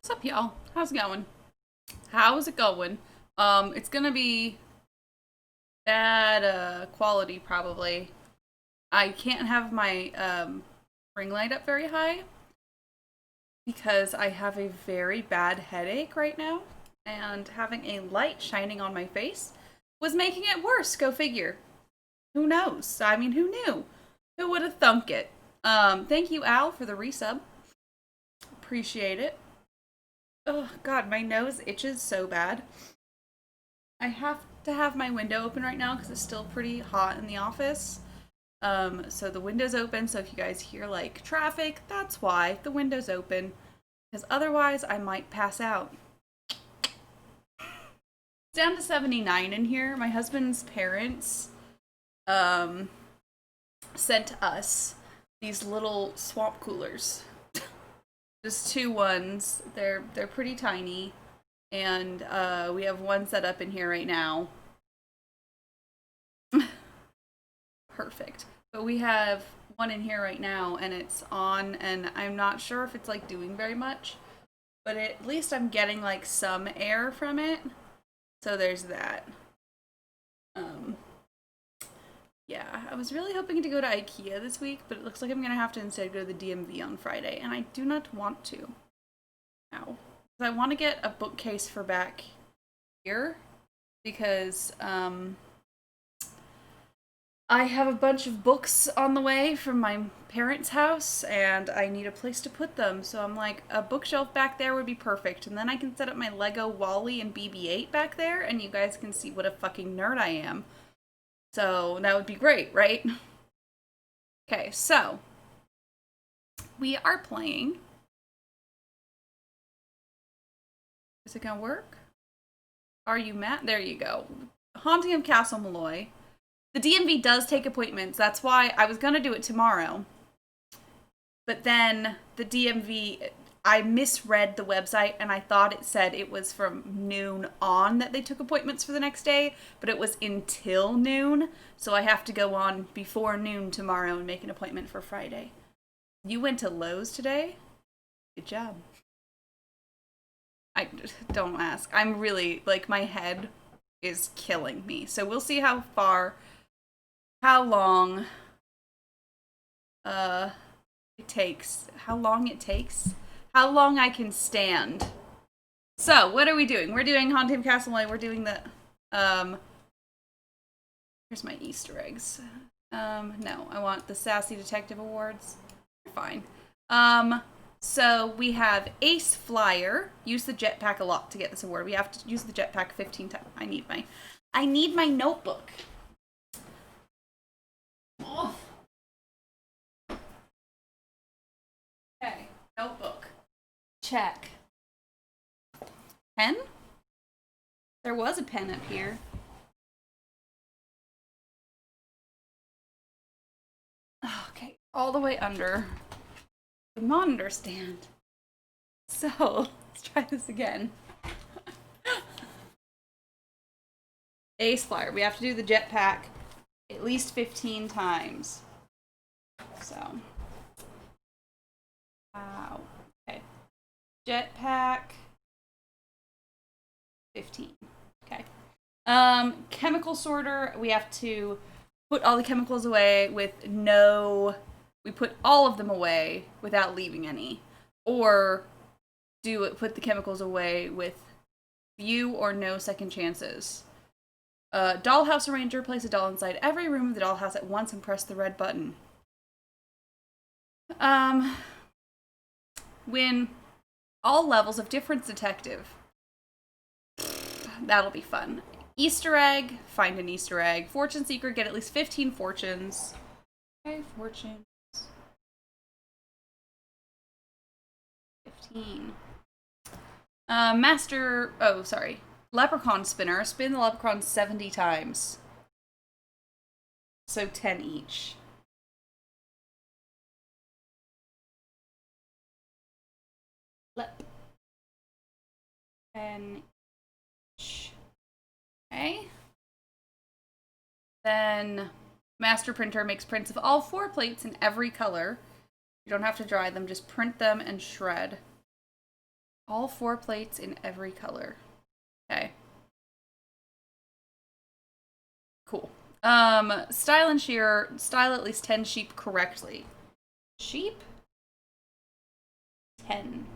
What's up, y'all? How's it going? How's it going? It's gonna be bad quality probably. I can't have my ring light up very high because I have a very bad headache right now, and having a light shining on my face was making it worse. Go figure. Who knows? I mean, who knew? Who would have thunk it? Thank you, Al, for the resub. Appreciate it. Oh god, my nose itches so bad. I have to have my window open right now because it's still pretty hot in the office. So the window's open, so if you guys hear like traffic, that's why the window's open. Because otherwise I might pass out. It's down to 79 in here. My husband's parents um sent us these little swamp coolers. Just two ones. They're pretty tiny. And we have one set up in here right now. Perfect. But we have one in here right now, and it's on, and I'm not sure if it's like doing very much, but at least I'm getting like some air from it. So there's that. Um, yeah, I was really hoping to go to IKEA this week, but it looks like I'm gonna have to instead go to the DMV on Friday, and I do not want to. Ow. I want to get a bookcase for back here because I have a bunch of books on the way from my parents' house and I need a place to put them. So I'm like, a bookshelf back there would be perfect. And then I can set up my Lego Wally and BB-8 back there and you guys can see what a fucking nerd I am. So that would be great, right? Okay, so we are playing. Is it gonna work? Are you Matt? There you go. Haunting of Castle Malloy. The DMV does take appointments. That's why I was gonna do it tomorrow. But then the DMV, I misread the website and I thought it said it was from noon on that they took appointments for the next day, but it was until noon. So I have to go on before noon tomorrow and make an appointment for Friday. You went to Lowe's today? Good job. I don't ask. I'm really like my head is killing me. So we'll see how long it takes, how long I can stand. So, what are we doing? We're doing Haunting of Castle Malloy. We're doing the here's my Easter eggs. No, I want the Sassy Detective Awards. You're fine. So we have Ace Flyer. Use the jetpack a lot to get this award. We have to use the jetpack 15 times. I need my notebook. Oh. Okay, notebook. Check. Pen? There was a pen up here. Okay, all the way under the monitor stand. So, let's try this again. Ace Flyer. We have to do the jetpack at least 15 times. So. Wow. Okay. Jetpack 15. Okay. Chemical sorter. We have to put all the chemicals away with we put all of them away without leaving any. Or put the chemicals away with few or no second chances. Dollhouse arranger. Place a doll inside every room of the dollhouse at once and press the red button. Win all levels of different detective. That'll be fun. Easter egg. Find an Easter egg. Fortune seeker. Get at least 15 fortunes. Okay, fortunes. 15. Leprechaun spinner. Spin the leprechaun 70 times. So 10 each. Lep. 10 each. Okay. Then master printer makes prints of all 4 plates in every color. You don't have to dry them, just print them and shred. All 4 plates in every color. Okay. Cool. Style and shear. Style at least 10 sheep correctly. Sheep? 10.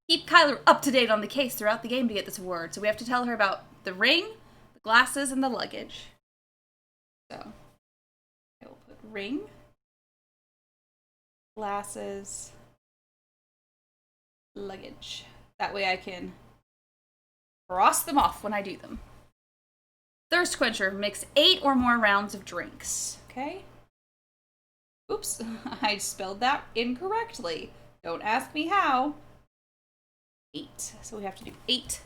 Keep Kyler up to date on the case throughout the game to get this award. So we have to tell her about the ring, the glasses, and the luggage. So I will put ring, glasses, luggage. That way I can cross them off when I do them. Thirst quencher. Mix 8 or more rounds of drinks. Okay. Oops, I spelled that incorrectly. Don't ask me how. 8. So we have to do 8.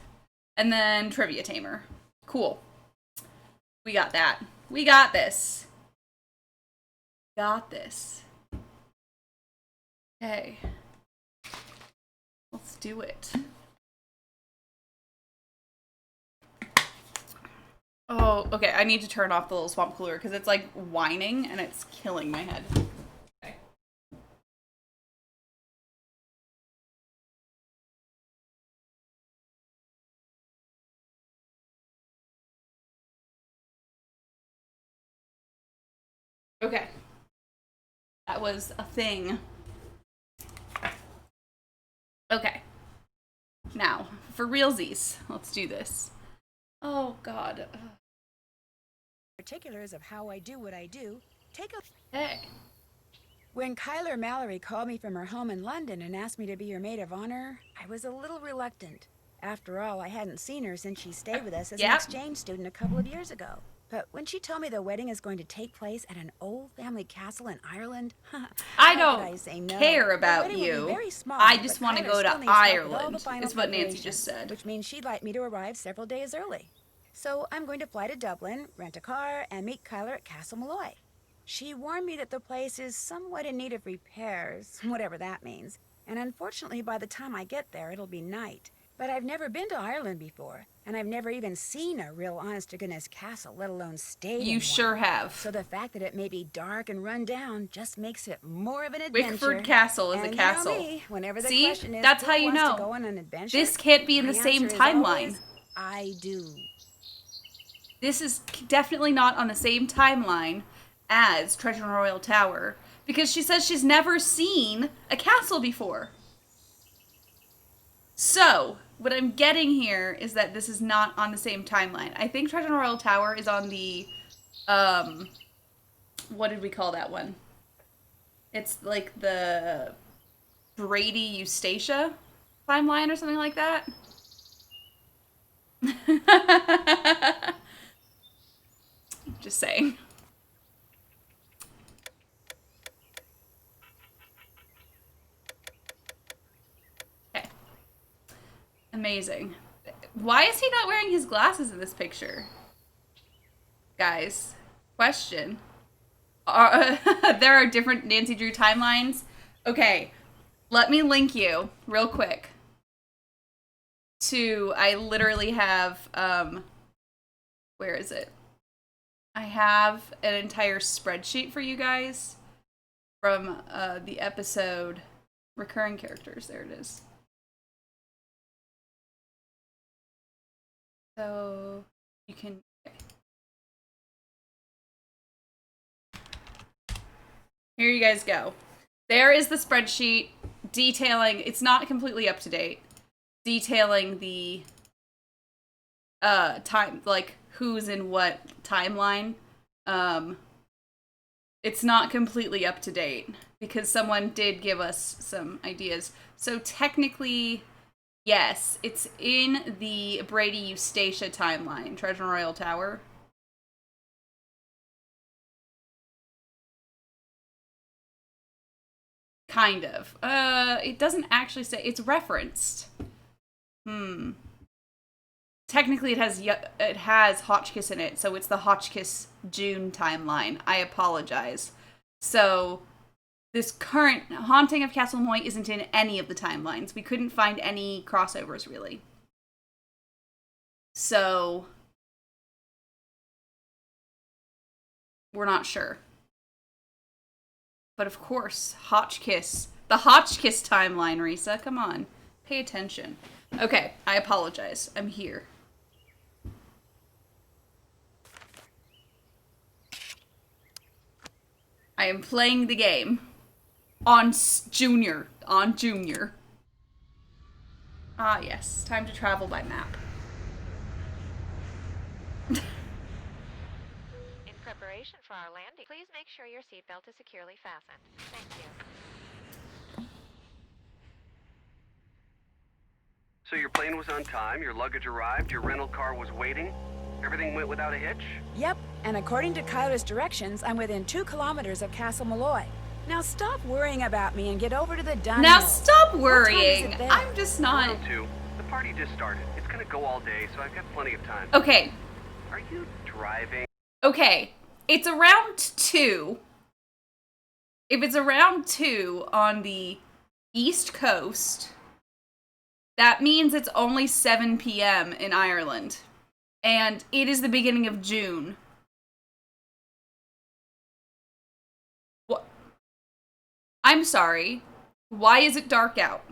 And then trivia tamer. Cool. We got that. We got this. Got this. Okay. Let's do it. Oh, okay. I need to turn off the little swamp cooler because it's like whining and it's killing my head. Okay. Okay. That was a thing. Okay. Now, for realsies, let's do this. Oh, God. Particulars of how I do what I do, take a... Hey. When Kyler Mallory called me from her home in London and asked me to be her maid of honor, I was a little reluctant. After all, I hadn't seen her since she stayed with us as an exchange student a couple of years ago. But when she told me the wedding is going to take place at an old family castle in Ireland, I don't care about you. Small, I just want to go to Ireland, is what Nancy preparations, just said. Which means she'd like me to arrive several days early. So I'm going to fly to Dublin, rent a car, and meet Kyler at Castle Malloy. She warned me that the place is somewhat in need of repairs, whatever that means. And unfortunately, by the time I get there, it'll be night. But I've never been to Ireland before, and I've never even seen a real honest-to-goodness castle, let alone stayed in one. You sure have. So the fact that it may be dark and run down just makes it more of an adventure. Wickford Castle is a castle. You know me, whenever the See? question is, that's how you know. To go on an adventure? This can't be in the same timeline. I do. This is definitely not on the same timeline as Treasure Royal Tower, because she says she's never seen a castle before. So, what I'm getting here is that this is not on the same timeline. I think Treasure Royal Tower is on the, what did we call that one? It's like the Brady Eustacia timeline or something like that. Just saying. Okay. Amazing. Why is he not wearing his glasses in this picture? Guys, question. There are different Nancy Drew timelines. Okay, let me link you real quick to, I literally have, where is it? I have an entire spreadsheet for you guys from the episode Recurring Characters. There it is. So you can... Okay. Here you guys go. There is the spreadsheet detailing, it's not completely up to date, detailing the time, like who's in what timeline. It's not completely up to date because someone did give us some ideas. So technically, yes, it's in the Brady Eustacia timeline, Treasure Royal Tower. Kind of. It doesn't actually say, it's referenced. Technically, it has Hotchkiss in it, so it's the Hotchkiss June timeline. I apologize. So, this current Haunting of Castle Malloy isn't in any of the timelines. We couldn't find any crossovers, really. So, we're not sure. But of course, Hotchkiss The Hotchkiss timeline, Rissa. Come on. Pay attention. Okay, I apologize. I'm here. I am playing the game. On Junior. On Junior. Ah, yes. Time to travel by map. In preparation for our landing, please make sure your seatbelt is securely fastened. Thank you. So your plane was on time, your luggage arrived, your rental car was waiting, everything went without a hitch? Yep, and according to Kyler's directions, I'm within 2 kilometers of Castle Malloy. Now stop worrying about me and get over to the dune. Now stop What time is worrying. it there? I'm just not... 1:02. The party just started. It's gonna go all day, so I've got plenty of time. Okay. Are you driving? Okay. It's around 2. If it's around 2 on the East Coast, that means it's only 7 p.m. in Ireland. And it is the beginning of June. What? I'm sorry. Why is it dark out?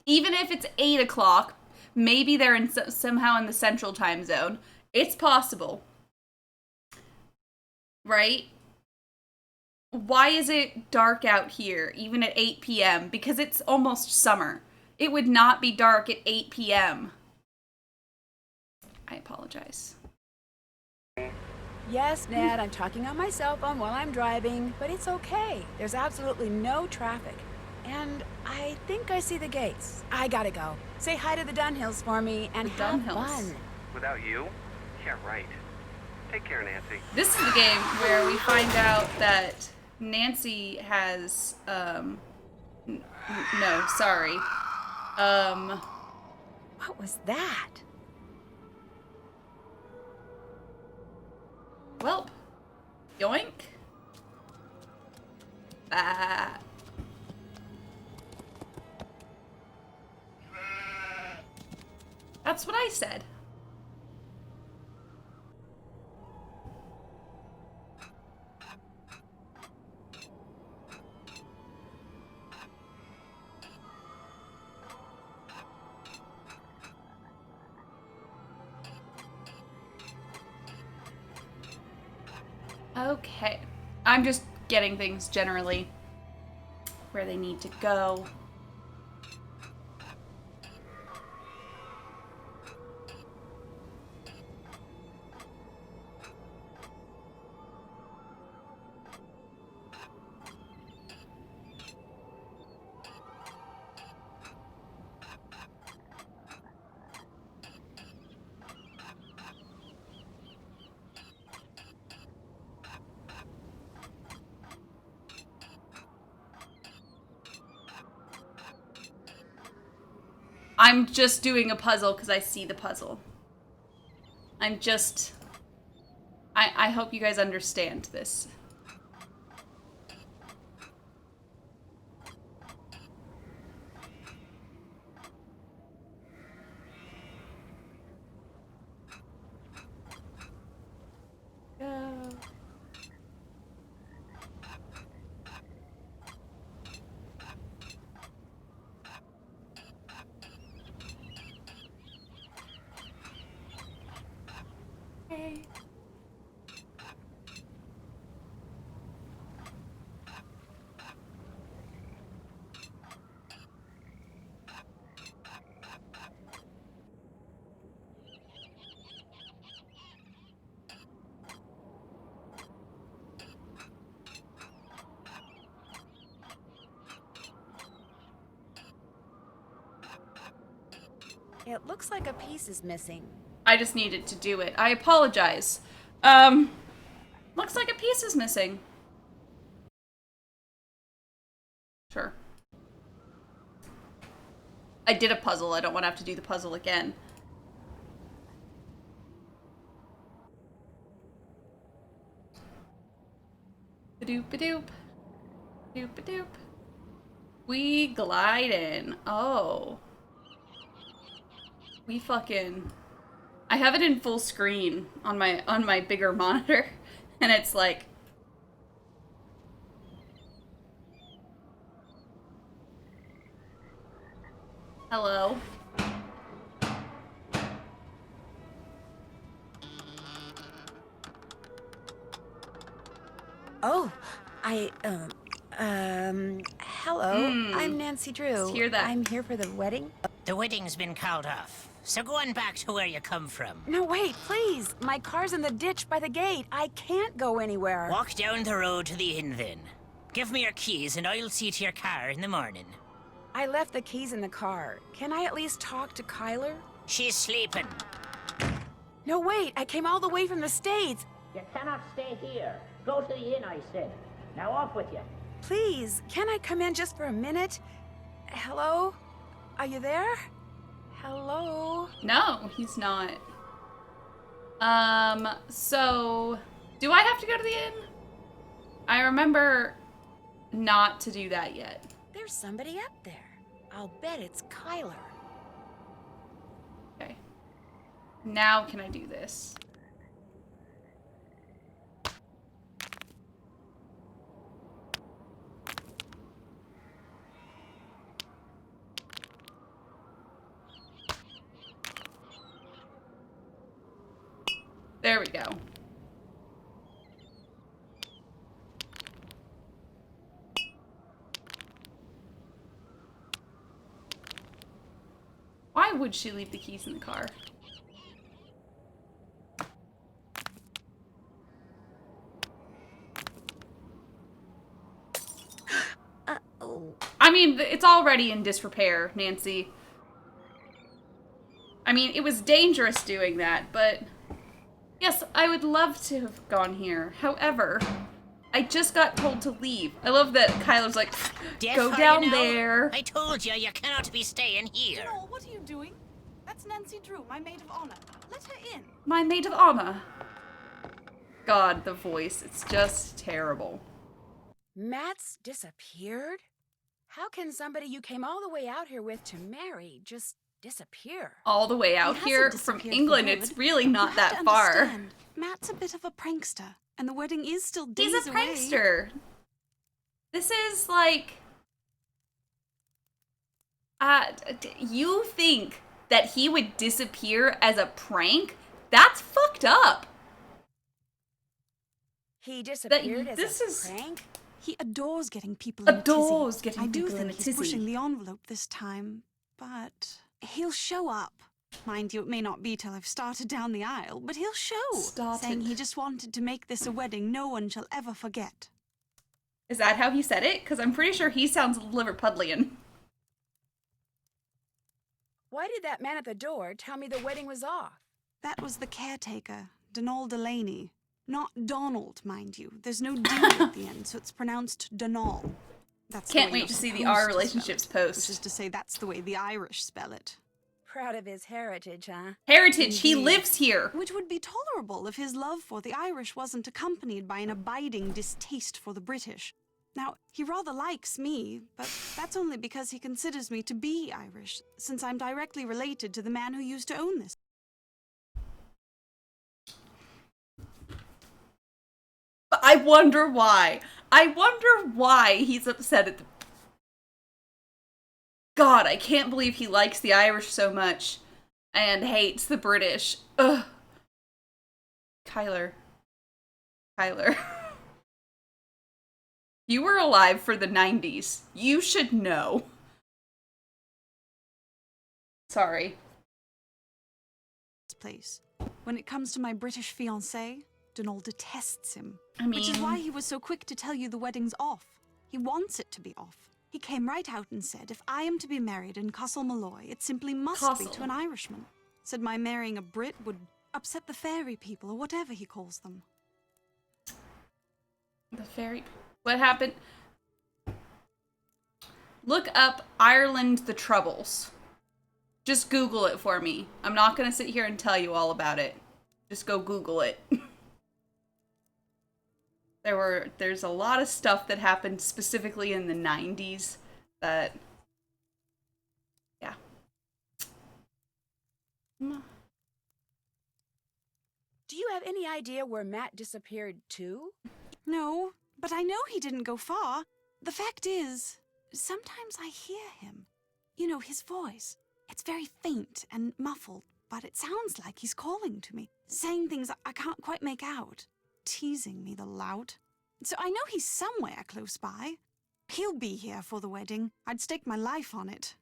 Even if it's 8 o'clock, maybe they're somehow in the central time zone. It's possible. Right? Why is it dark out here, even at 8 p.m.? Because it's almost summer. It would not be dark at 8 p.m. I apologize. Yes, Ned, I'm talking on my cell phone while I'm driving, but it's okay. There's absolutely no traffic. And I think I see the gates. I gotta go. Say hi to the Dunhills for me and have fun. Without you? Yeah, right. Take care, Nancy. This is the game where we find out that Nancy has, no, sorry. What was that? Welp. Yoink. Ah. That's what I said. Okay. I'm just getting things generally where they need to go. I'm just doing a puzzle because I see the puzzle. I'm just... I hope you guys understand this. Go. Hey. It looks like a piece is missing. I just needed to do it. I apologize. Looks like a piece is missing. Sure. I did a puzzle. I don't want to have to do the puzzle again. Ba-doop-a-doop. Doop-a-doop. We glide in. Oh. We fucking... I have it in full screen on my bigger monitor, and it's like Hello. Oh, hello. Hmm. I'm Nancy Drew. Let's hear that. I'm here for the wedding. The wedding's been called off, so go on back to where you come from. No, wait, please. My car's in the ditch by the gate. I can't go anywhere. Walk down the road to the inn then. Give me your keys and I'll see to your car in the morning. I left the keys in the car. Can I at least talk to Kyler? She's sleeping. No, wait. I came all the way from the States. You cannot stay here. Go to the inn, I said. Now off with you. Please, can I come in just for a minute? Hello? Are you there? Hello? No, he's not. So do I have to go to the inn? I remember not to do that yet. There's somebody up there. I'll bet it's Kyler. Okay. Now can I do this? There we go. Why would she leave the keys in the car? Oh. I mean, it's already in disrepair, Nancy. I mean, it was dangerous doing that, but... Yes, I would love to have gone here. However, I just got told to leave. I love that Kyler's like, Deaf, go are down you now? there. I told you, you cannot be staying here. Donal, what are you doing? That's Nancy Drew, my maid of honor. Let her in. My maid of honor. God, the voice. It's just terrible. Matt's disappeared? How can somebody you came all the way out here with to marry just disappear? All the way out He here hasn't from disappeared for England, good. it's really You not have that to far. understand, Matt's a bit of a prankster, and the wedding is still days He's a away. prankster. This is like... you think that he would disappear as a prank? That's fucked up. He disappeared as this a is- prank? He adores getting people in a Adores tizzy. getting I do people in think a he's pushing tizzy. the envelope this time, but he'll show up. Mind you, it may not be till I've started down the aisle, but he'll show. Saying he just wanted to make this a wedding no one shall ever forget. Is that how he said it? Because I'm pretty sure he sounds Liverpudlian. Why did that man at the door tell me the wedding was off? That was the caretaker, Donal Delaney. Not Donald, mind you. There's no D at the end, so it's pronounced Donal. That's the Can't way wait to you're see the supposed Our to spell Relationships it, post. Which is to say, that's the way the Irish spell it. Proud of his heritage, huh? Heritage, he Indeed. lives here. Which would be tolerable if his love for the Irish wasn't accompanied by an abiding distaste for the British. Now, he rather likes me, but that's only because he considers me to be Irish, since I'm directly related to the man who used to own this. I wonder why. I wonder why he's upset at the... God, I can't believe he likes the Irish so much and hates the British. Ugh. Kyler. You were alive for the 90s. You should know. Sorry. Place. When it comes to my British fiancé, Donal detests him. I Which is mean- why he was so quick to tell you the wedding's off. He wants it to be off. He came right out and said, if I am to be married in Castle Malloy, it simply must be Castle. to an Irishman. Said my marrying a Brit would upset the fairy people, or whatever he calls them. The fairy... What happened? Look up Ireland the Troubles. Just Google it for me. I'm not going to sit here and tell you all about it. Just go Google it. There's a lot of stuff that happened specifically in the 90s that... Yeah. Do you have any idea where Matt disappeared to? No, but I know he didn't go far. The fact is, sometimes I hear him. You know, his voice. It's very faint and muffled, but it sounds like he's calling to me, saying things I can't quite make out. Teasing me, the lout. So I know he's somewhere close by. He'll be here for the wedding. I'd stake my life on it.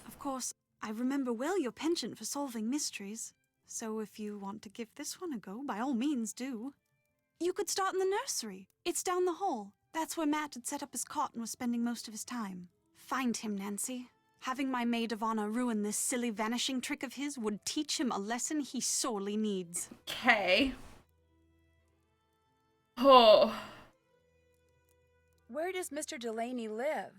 Of course, I remember well your penchant for solving mysteries. So if you want to give this one a go, by all means do. You could start in the nursery. It's down the hall. That's where Matt had set up his cot and was spending most of his time. Find him, Nancy. Having my maid of honor ruin this silly vanishing trick of his would teach him a lesson he sorely needs. Okay. Oh. Where does Mr. Delaney live?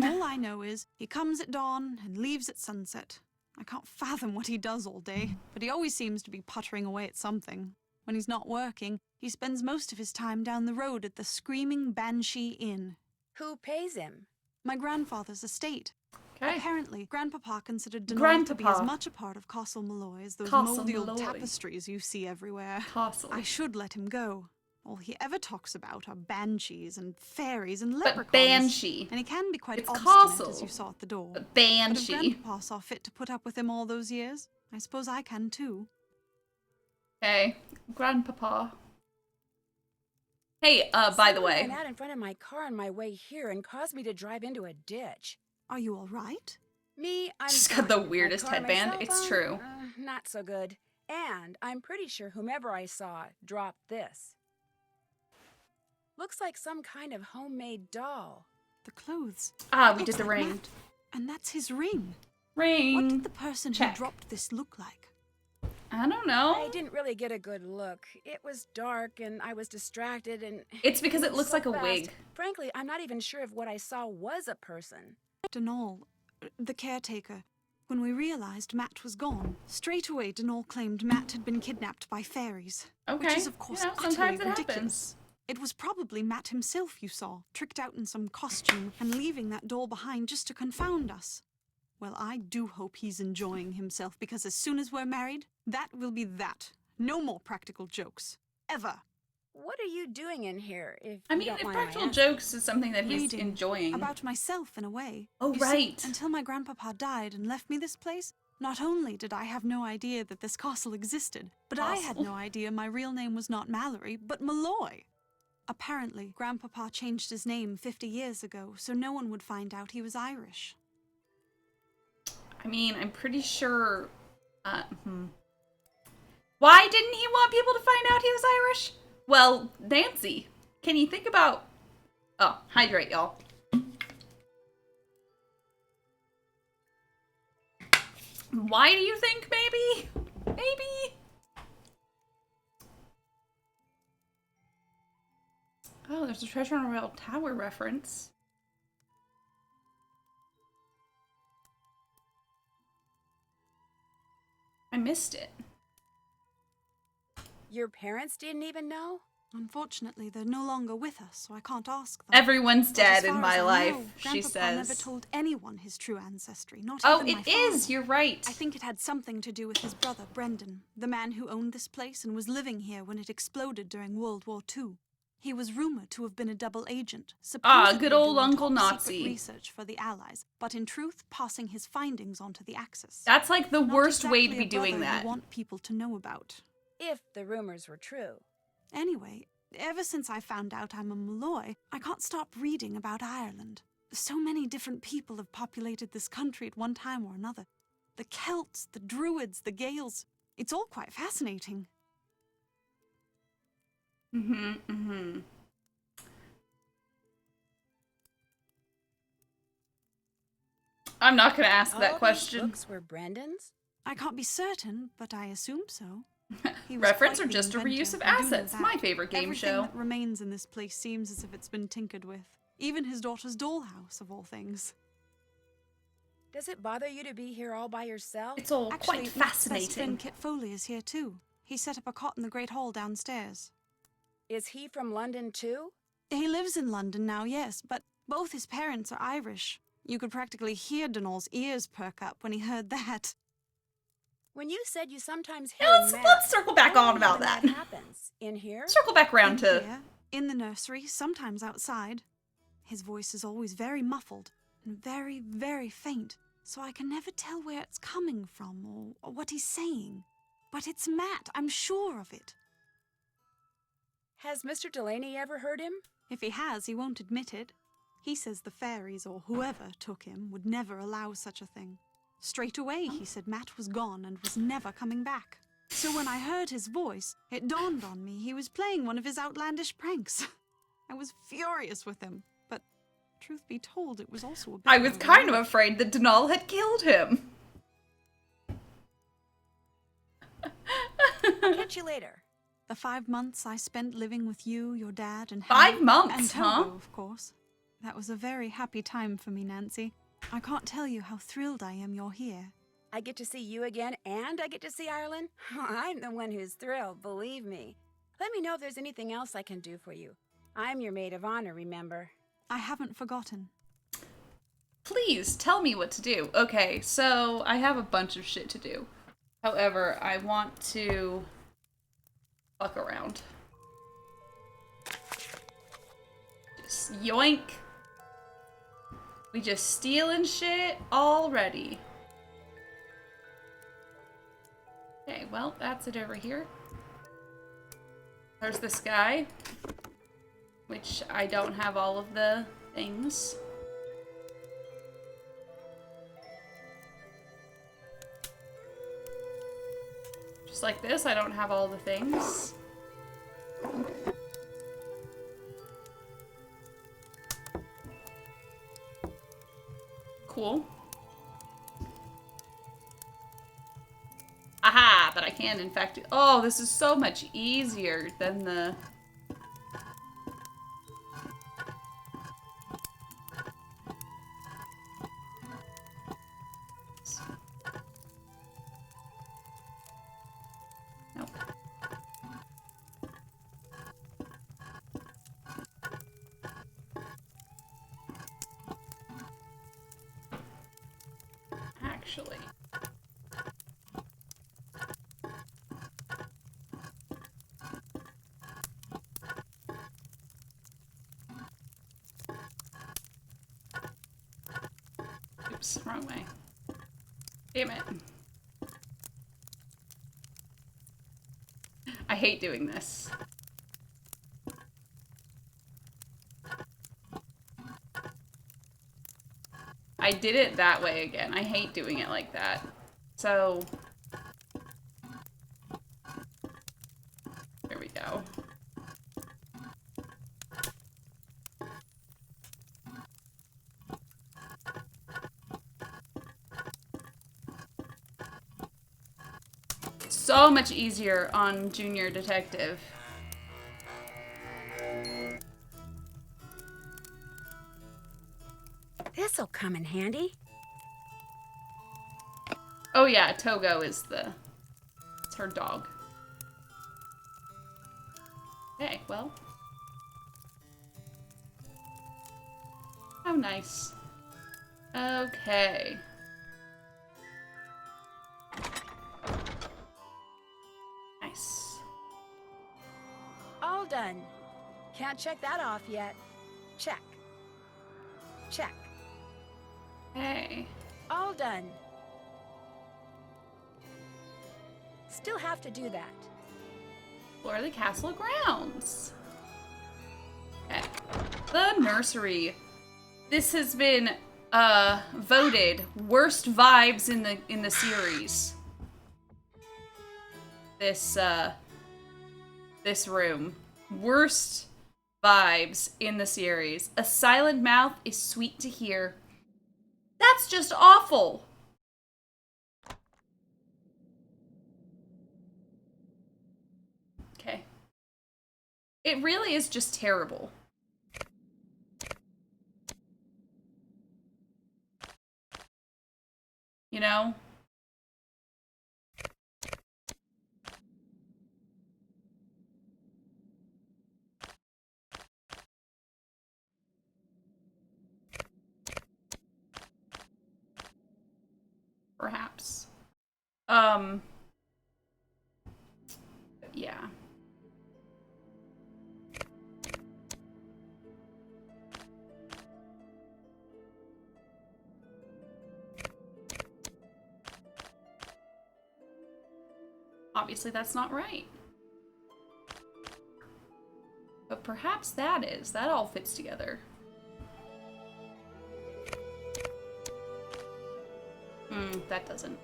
All I know is he comes at dawn and leaves at sunset. I can't fathom what he does all day, but he always seems to be puttering away at something. When he's not working, he spends most of his time down the road at the Screaming Banshee Inn. Who pays him? My grandfather's estate. Okay. Apparently, Grandpapa considered Denard to be as Grandpapa. much a part of Castle Malloy as those Castle moldy old Malloy. tapestries you see everywhere. Castle. I should let him go. All he ever talks about are banshees and fairies and But leprechauns. Banshee. And he can be quite It's obstinate, Castle. as you saw at the door. But But if Banshee. Grandpapa saw fit to put up with him all those years, I suppose I can too. Okay. Grandpapa. Hey, by the Someone way. ran out in front of my car on my way here and caused me to drive into a ditch. Are you all right? Me, I'm She's got fine. the My weirdest car, my headband. cell It's phone, true. Not so good. And I'm pretty sure whomever I saw dropped this. Looks like some kind of homemade doll. The clothes. Ah, It we did looks the like ring. Matt. And that's his ring. Ring. What did the person Check. who dropped this look like? I don't know. I didn't really get a good look. It was dark and I was distracted and... It's because it moved looks so like a fast. wig. Frankly, I'm not even sure if what I saw was a person. Denal, the caretaker. When we realized Matt was gone, straight away Denal claimed Matt had been kidnapped by fairies. Okay. Which is, of course, You know, utterly sometimes it ridiculous. happens. It was probably Matt himself you saw, tricked out in some costume and leaving that doll behind just to confound us. Well, I do hope he's enjoying himself, because as soon as we're married, that will be that. No more practical jokes. Ever. What are you doing in here, if I you mean, don't if mind my practical asking? jokes is something that he's Reading enjoying. About myself, in a way. Oh, You see, right. until my grandpapa died and left me this place, not only did I have no idea that this castle existed, but I had Castle. no idea my real name was not Mallory, but Malloy. Apparently, Grandpapa changed his name 50 years ago, so no one would find out he was Irish. I mean, I'm pretty sure. Why didn't he want people to find out he was Irish? Well, Nancy, can you think about. Oh, hydrate, y'all. Why do you think maybe? Maybe? Oh, there's a Treasure on a Royal Tower reference. I missed it. Your parents didn't even know? Unfortunately, they're no longer with us, so I can't ask them. Everyone's But as dead in far my as I life, know, she Grandpapa says. never told anyone his true ancestry, not Oh, even my it is. father. You're right. I think it had something to do with his brother, Brendan, the man who owned this place and was living here when it exploded during World War II. He was rumored to have been a double agent, supposedly good old doing Uncle top-secret Nazi. research for the Allies, but in truth, passing his findings on to the Axis. That's like the Not worst way to exactly be a doing brother that. you want people to know about. If the rumors were true. Anyway, ever since I found out I'm a Malloy, I can't stop reading about Ireland. So many different people have populated this country at one time or another. The Celts, the Druids, the Gaels. It's all quite fascinating. I'm not gonna ask All that these question. books were Brendan's? I can't be certain, but I assume so. He was Reference quite or the just a inventor, reuse of I do know assets? that. My favorite game Everything show. that remains in this place seems as if it's been tinkered with. Even his daughter's dollhouse, of all things. Does it bother you to be here all by yourself? It's all Actually, quite Matt's best fascinating. friend Kit Foley is here too. He set up a cot in the Great Hall downstairs. Is he from London too? He lives in London now, yes, but both his parents are Irish. You could practically hear Donal's ears perk up when he heard that. When you said you sometimes hear Yeah, let's Matt, circle back where on do you about think that. happens? In here? Circle back around In to. here, in the nursery, sometimes outside. His voice is always very muffled and very, very faint. so I can never tell where it's coming from or what he's saying. But it's Matt, I'm sure of it. Has Mr. Delaney ever heard him? If he has, he won't admit it. He says the fairies or whoever took him would never allow such a thing. Straight away, he said Matt was gone and was never coming back. So when I heard his voice, it dawned on me he was playing one of his outlandish pranks. I was furious with him, but truth be told, it was also a bit I was kind of afraid that Denal had killed him. I'll catch you later. The 5 months I spent living with you, your dad, and 5 Henry, months, and Togo, huh? of course. That was a very happy time for me, Nancy. I can't tell you how thrilled I am you're here. I get to see you again, and I get to see Ireland. I'm the one who's thrilled, believe me. Let me know if there's anything else I can do for you. I'm your maid of honor, remember? I haven't forgotten. Please tell me what to do. Okay, so I have a bunch of shit to do. However, I want to fuck around. Just yoink. We just stealing shit already. Okay, well, that's it over here. There's this guy, which I don't have all of the things. Just like this, I don't have all the things. Cool. Aha! But I can, in fact, oh, this is so much easier than the... Nope. Actually... Oops, wrong way. Damn it. I hate doing this. I did it that way again. I hate doing it like that. So... There we go. So much easier on Junior Detective. This'll come in handy. Oh yeah, Togo is it's her dog. Okay, well. How nice. Okay. Nice. All done. Can't check that off yet. Check. Check. Hey. All done. Still have to do that. Explore the castle grounds. Okay. The nursery. This has been voted worst vibes in the series. This room. Worst vibes in the series. A silent mouth is sweet to hear. That's just awful. Okay. It really is just terrible. You know? Perhaps. Yeah. Obviously that's not right. But perhaps that is. That all fits together. That doesn't.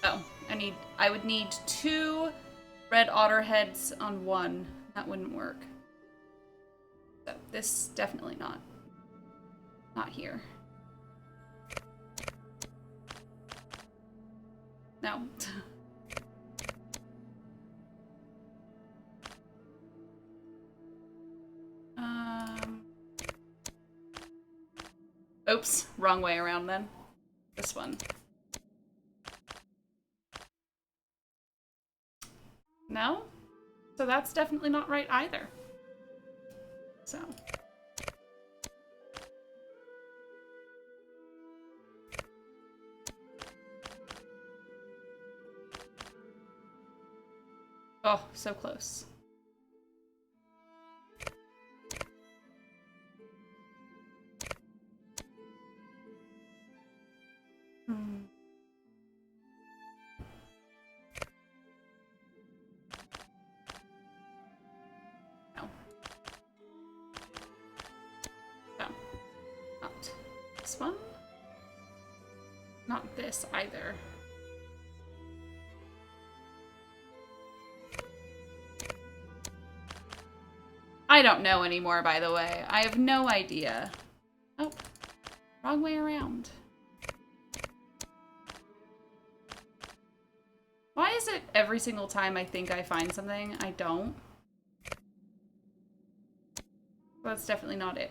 Oh, I would need 2 red otter heads on 1. That wouldn't work. So this definitely not here. No. Oops, wrong way around then. This one. No? So that's definitely not right either. So. Oh, so close. No. No. Not this one. Not this either. I don't know anymore, by the way. I have no idea. Oh, wrong way around. Why is it every single time I think I find something, I don't? Well, that's definitely not it.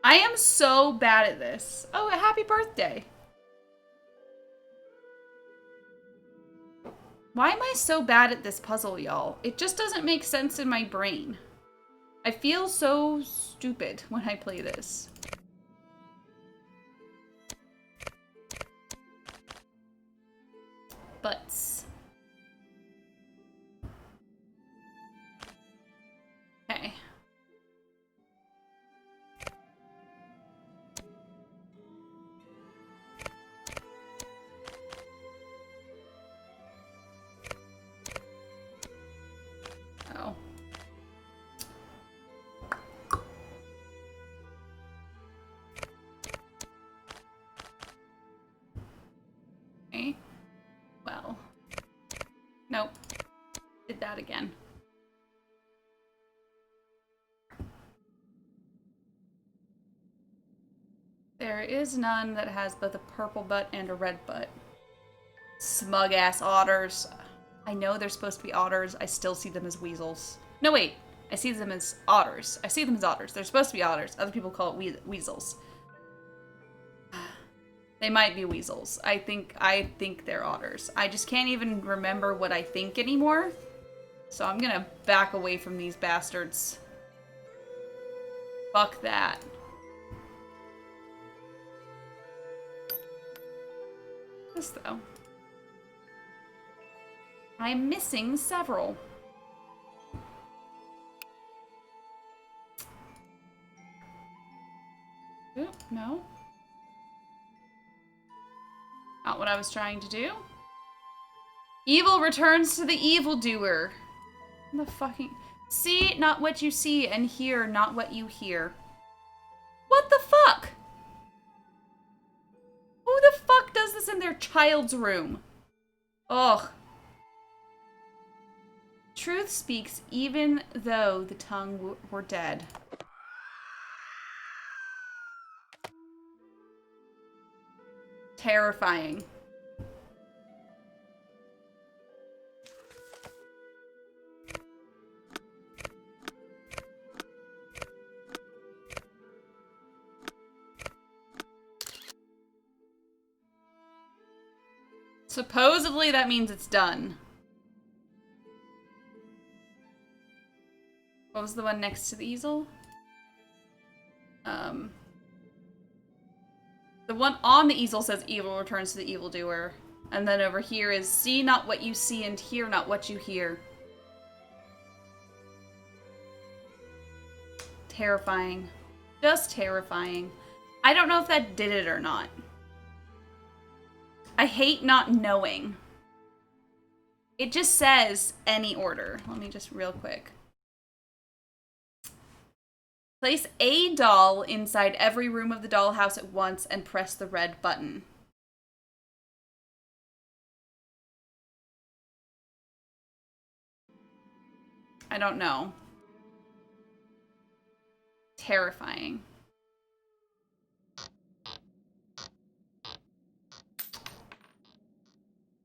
I am so bad at this. Oh, a happy birthday. Why am I so bad at this puzzle, y'all? It just doesn't make sense in my brain. I feel so stupid when I play this. Butts. Okay. Oh. Okay. Well. Nope. Did that again. There is none that has both a purple butt and a red butt. Smug-ass otters. I know they're supposed to be otters. I still see them as weasels. No, wait. I see them as otters. I see them as otters. They're supposed to be otters. Other people call it weasels. They might be weasels. I think they're otters. I just can't even remember what I think anymore. So I'm gonna back away from these bastards. Fuck that. This though. I'm missing several. Oop, no. Not what I was trying to do. Evil returns to the evildoer. The fucking... See not what you see, and hear not what you hear. What the fuck? Who the fuck does this in their child's room? Ugh. Truth speaks even though the tongue were dead. Terrifying. Supposedly that means it's done. What was the one next to the easel? The one on the easel says evil returns to the evildoer. And then over here is see not what you see and hear not what you hear. Terrifying. Just terrifying. I don't know if that did it or not. I hate not knowing. It just says any order. Let me just real quick. Place a doll inside every room of the dollhouse at once and press the red button. I don't know. Terrifying.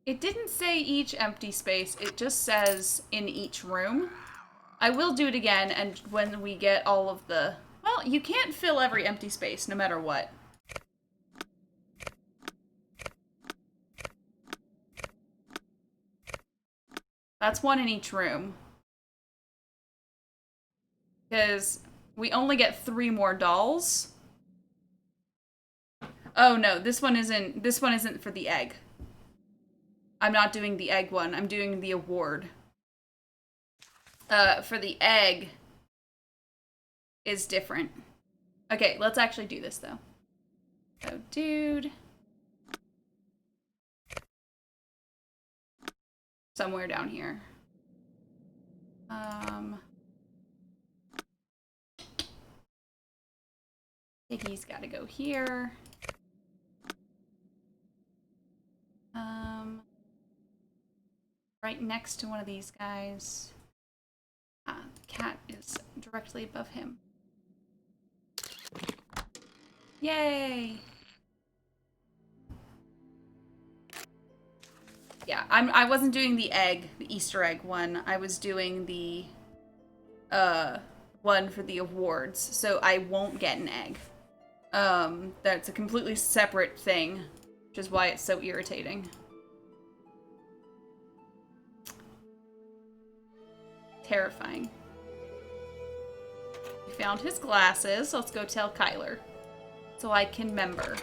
It didn't say each empty space, it just says in each room. I will do it again, and when we get all of the... Well, you can't fill every empty space, no matter what. That's one in each room. Because we only get 3 more dolls. Oh no, this one isn't for the egg. I'm not doing the egg one, I'm doing the award. For the egg is different. Okay, let's actually do this though. So, dude. Somewhere down here. Piggy's gotta go here. Right next to one of these guys. The cat is directly above him. Yay! Yeah, I wasn't doing the egg, the Easter egg one. I was doing the one for the awards, so I won't get an egg. That's a completely separate thing, which is why it's so irritating. Terrifying. We found his glasses. Let's go tell Kyler. So I can remember.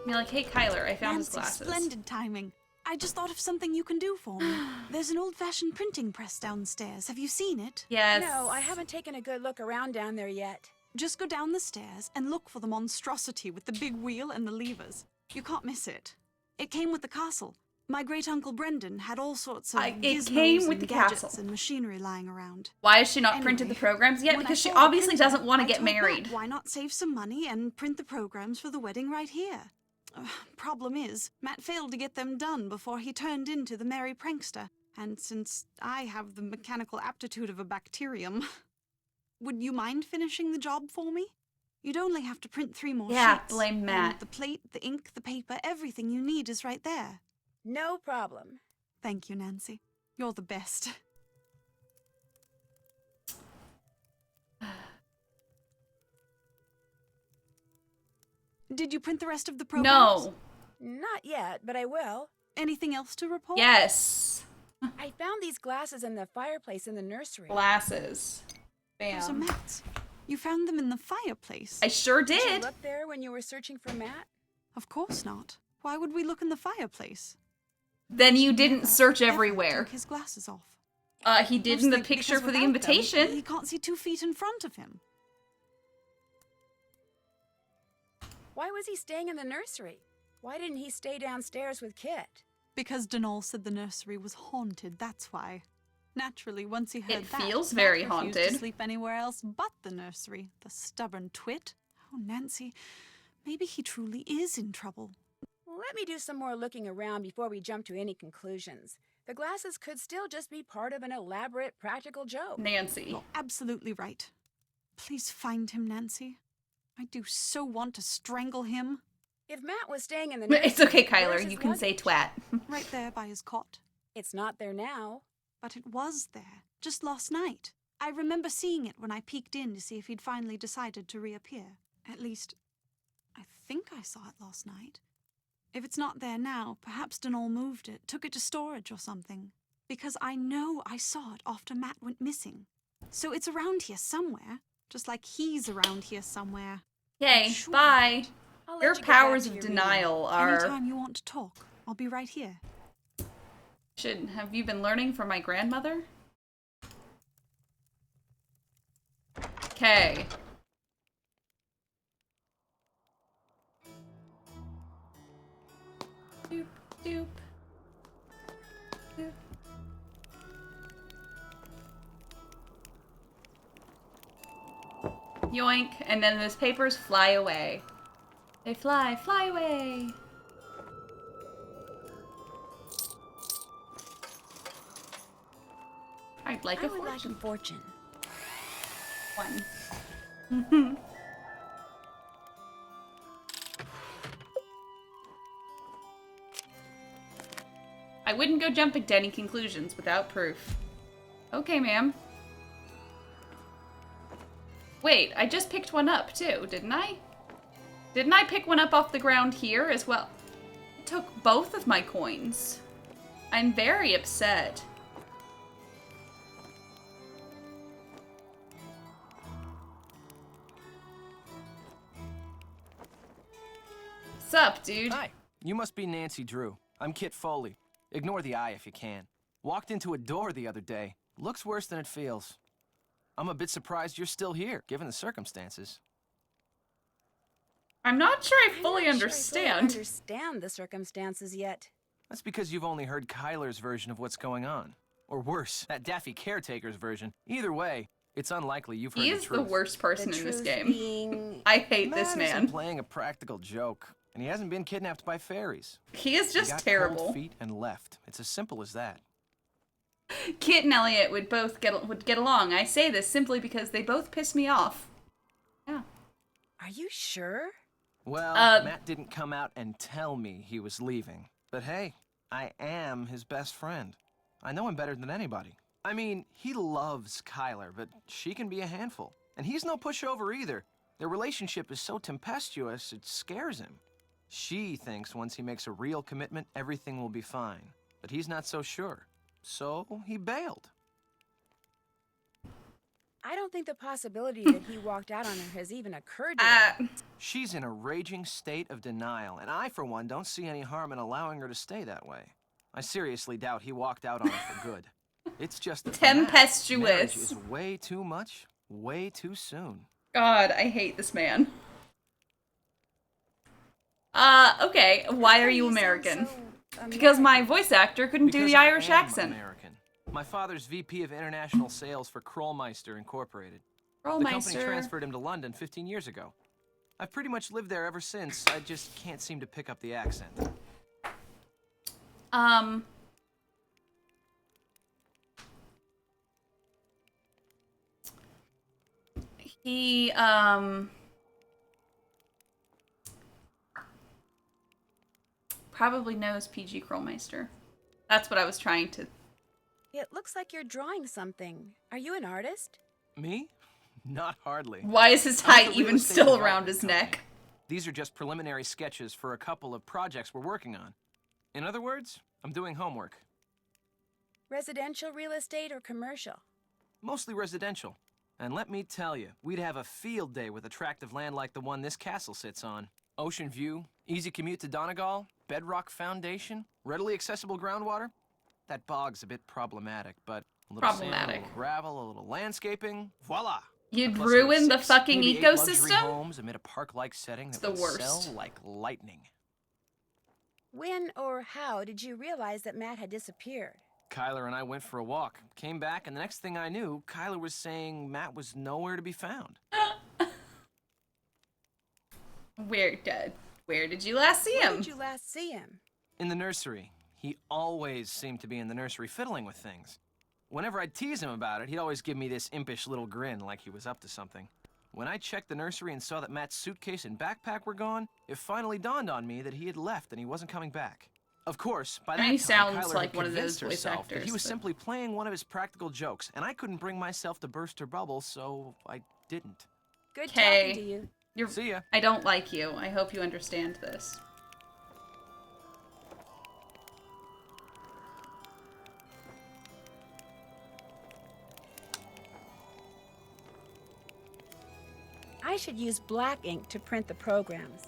Be like, hey Kyler, I found his glasses. Splendid timing. I just thought of something you can do for me. There's an old-fashioned printing press downstairs. Have you seen it? Yes. No, I haven't taken a good look around down there yet. Just go down the stairs and look for the monstrosity with the big wheel and the levers. You can't miss it. It came with the castle. My great-uncle Brendan had all sorts of came with the gadgets castle. and machinery lying around. Why has she not Anyway, printed the programs yet? when Because I she saw the obviously printer, doesn't want to I get told Matt, married. why not save some money and print the programs for the wedding right here? Problem is, Matt failed to get them done before he turned into the merry prankster. And since I have the mechanical aptitude of a bacterium, would you mind finishing the job for me? You'd only have to print 3 more Yeah, sheets. blame Matt. And the plate, the ink, the paper, everything you need is right there. No problem. Thank you, Nancy. You're the best. Did you print the rest of the programs? No. Not yet, but I will. Anything else to report? Yes. I found these glasses in the fireplace in the nursery. Glasses. Those are Bam. Matt's. You found them in the fireplace? I sure Did you did. look there when you were searching for Matt? Of course not. Why would we look in the fireplace? Then you didn't Never, search ever everywhere. Took his glasses off. He did in the Mostly picture because for the without them, invitation. he can't see 2 feet in front of him. Why was he staying in the nursery? Why didn't he stay downstairs with Kit? Because Donal said the nursery was haunted, that's why. Naturally, once he heard It that, feels Matt very refused haunted. to sleep anywhere else but the nursery. The stubborn twit. Oh, Nancy, maybe he truly is in trouble. Let me do some more looking around before we jump to any conclusions. The glasses could still just be part of an elaborate practical joke. Nancy. You're absolutely right. Please find him, Nancy. I do so want to strangle him. If Matt was staying in the nursery, It's okay, where's Kyler. his You can say luggage? twat. Right there by his cot. It's not there now. But it was there, just last night. I remember seeing it when I peeked in to see if he'd finally decided to reappear. At least, I think I saw it last night. If it's not there now, perhaps Donal moved it, took it to storage or something. Because I know I saw it after Matt went missing. So it's around here somewhere, just like he's around here somewhere. Okay, Sure. bye. I'll let Your you get back powers to of your reading. denial are... Anytime you want to talk, I'll be right here. Have you been learning from my grandmother? Okay. Doop, doop. Doop. Yoink, and then those papers fly away. They fly away. I'd like I a would like a fortune. fortune. One. I wouldn't go jumping to any conclusions without proof. Okay, ma'am. Wait, I just picked one up too, didn't I? Didn't I pick one up off the ground here as well? It took both of my coins. I'm very upset. Sup, dude? Hi, you must be Nancy Drew. I'm Kit Foley. Ignore the eye if you can. Walked into a door the other day. Looks worse than it feels. I'm a bit surprised you're still here, given the circumstances. I'm not sure I I'm fully not understand. sure I fully understand the circumstances yet. That's because you've only heard Kyler's version of what's going on. Or worse, that Daffy caretaker's version. Either way, it's unlikely you've heard He the is truth. the worst person The in this truth game. being... I hate Matt this isn't man. playing a practical joke, and he hasn't been kidnapped by fairies. He is He just got terrible. cold feet and left. It's as simple as that. Kit and Elliot would both get along. I say this simply because they both piss me off. Yeah. Are you sure? Well, Matt didn't come out and tell me he was leaving. But hey, I am his best friend. I know him better than anybody. I mean, he loves Kyler, but she can be a handful. And he's no pushover either. Their relationship is so tempestuous, it scares him. She thinks once he makes a real commitment, everything will be fine. But he's not so sure. So he bailed. I don't think the possibility that he walked out on her has even occurred to her. She's in a raging state of denial, and I, for one, don't see any harm in allowing her to stay that way. I seriously doubt he walked out on her for good. It's just that for Matt, Tempestuous. marriage is way too much, way too soon. God, I hate this man. Okay, why are you American? Because my voice actor couldn't do Because the I Irish am accent. American. My father's VP of International Sales for Krollmeister Incorporated. The company Rollmeister. transferred him to London 15 years ago. I've pretty much lived there ever since. I just can't seem to pick up the accent. He, probably knows PG Krollmeister. That's what I was trying to... It looks like you're drawing something. Are you an artist? Me? Not hardly. Why is his I'm with height a real even estate still development around his company. neck? These are just preliminary sketches for a couple of projects we're working on. In other words, I'm doing homework. Residential real estate or commercial? Mostly residential. And let me tell you, we'd have a field day with attractive land like the one this castle sits on. Ocean view, easy commute to Donegal, bedrock foundation, readily accessible groundwater. That bog's a bit problematic, but a little sand, a Problematic. little gravel, a little landscaping, voila! You'd A cluster of ruin the 6, fucking maybe 8 luxury ecosystem? homes amid a park-like setting that the would worst. sell like lightning. When or how did you realize that Matt had disappeared? Kyler and I went for a walk, came back, and the next thing I knew, Kyler was saying Matt was nowhere to be found. Where did you last see When him? did you last see him? In the nursery. He always seemed to be in the nursery fiddling with things. Whenever I'd tease him about it, he'd always give me this impish little grin like he was up to something. When I checked the nursery and saw that Matt's suitcase and backpack were gone, it finally dawned on me that he had left and he wasn't coming back. Of course, by that I mean, he time, sounds Kyler like had one of convinced those voice herself that he actors, was but- simply playing one of his practical jokes, and I couldn't bring myself to burst her bubble, so I didn't. Good Okay. talking to you. See ya. I don't like you. I hope you understand this. I should use black ink to print the programs.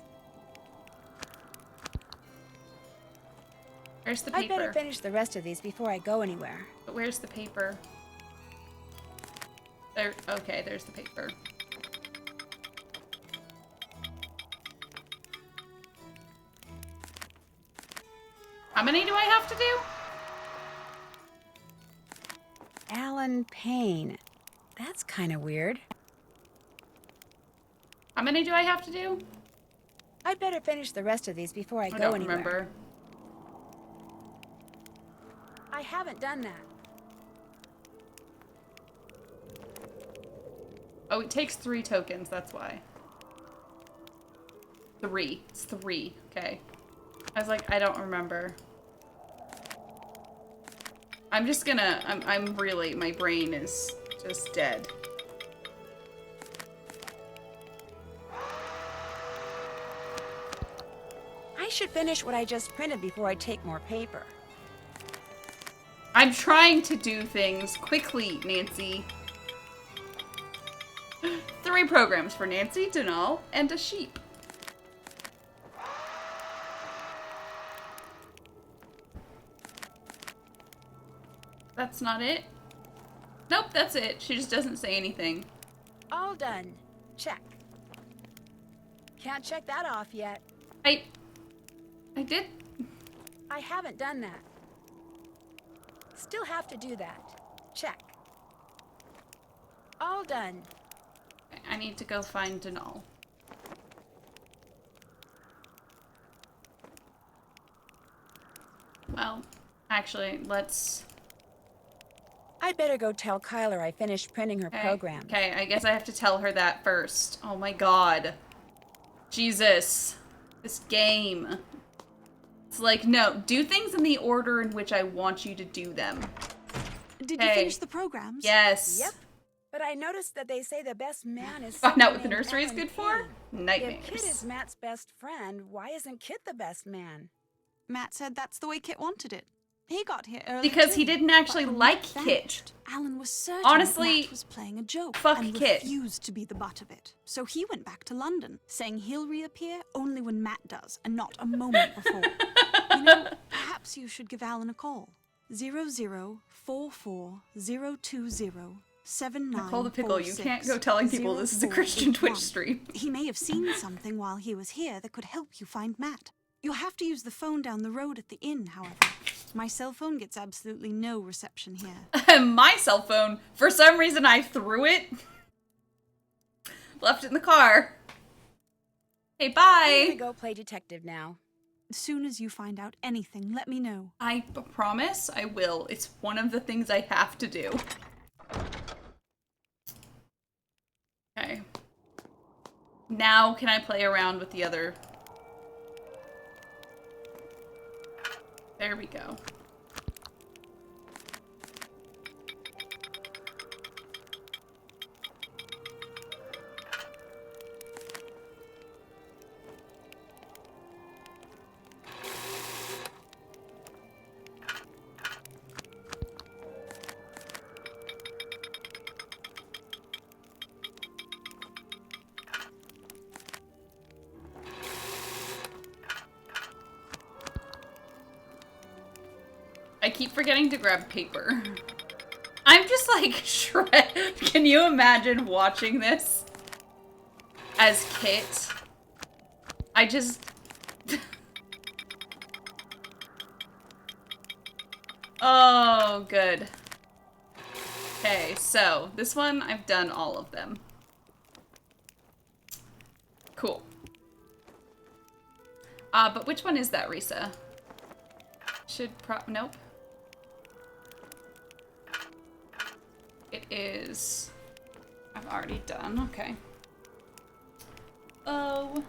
Where's the I'd paper? better finish the rest of these before I go anywhere. But where's the paper? There. Okay, there's the paper. How many do I have to do? Alan Payne. That's kind of weird. How many do I have to do? I'd better finish the rest of these before I I go don't anywhere. remember. I haven't done that. Oh, it takes 3 tokens, that's why. 3. It's 3. Okay. I was like, I don't remember. I'm just gonna... I'm really... My brain is just dead. I should finish what I just printed before I take more paper. I'm trying to do things quickly, Nancy. 3 programs for Nancy, Denal, and a sheep. That's not it? Nope, that's it. She just doesn't say anything. All done. Check. Can't check that off yet. I did. I haven't done that. Still have to do that. Check. All done. I need to go find Denal. Well, actually, let's... I'd better go tell Kyler I finished printing her program. Okay, I guess I have to tell her that first. Oh my god. Jesus. This game. It's like, no, do things in the order in which I want you to do them. Did you finish the programs? Yes. Yep. But I noticed that they say the best man is Find out what someone the named nursery is Alan good for? Payne. Nightmares. If Kit is Matt's best friend, why isn't Kit the best man? Matt said that's the way Kit wanted it. He got here early Because he too, didn't actually but when like Matt Kit. vanished, Alan was certain Honestly, Matt was playing a joke fuck and Kit. refused to be the butt of it. So he went back to London, saying he'll reappear only when Matt does, and not a moment before. You know, perhaps you should give Alan a call. 0044020794. Nicole the Pickle, you can't go telling people this is a Christian Twitch stream. He may have seen something while he was here that could help you find Matt. You'll have to use the phone down the road at the inn, however. My cell phone gets absolutely no reception here. My cell phone, for some reason I threw it. Left it in the car. Hey, I'm bye! gonna go play detective now. As soon as you find out anything, let me know. I promise I will. It's one of the things I have to do. Okay. Now can I play around with the other... There we go. I keep forgetting to grab paper. I'm just like shred. Can you imagine watching this as Kit? I just... Oh, good. Okay, so this one, I've done all of them. Cool. But which one is that, Rissa? Nope. It is... I've already done, okay. 1.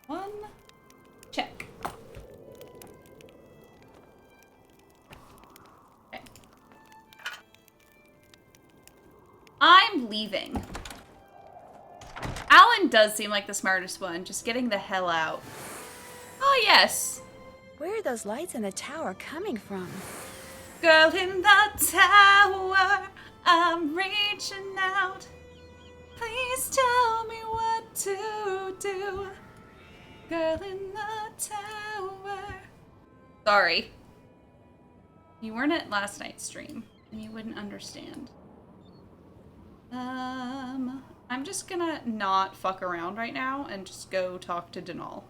1. Check. Okay. I'm leaving. Alan does seem like the smartest one, just getting the hell out. Oh, yes. Where are those lights in the tower coming from? Girl in the tower, I'm reaching out. Please tell me what to do. Girl in the tower. Sorry. You weren't at last night's stream, and you wouldn't understand. I'm I'm just gonna not fuck around right now and just go talk to Denal.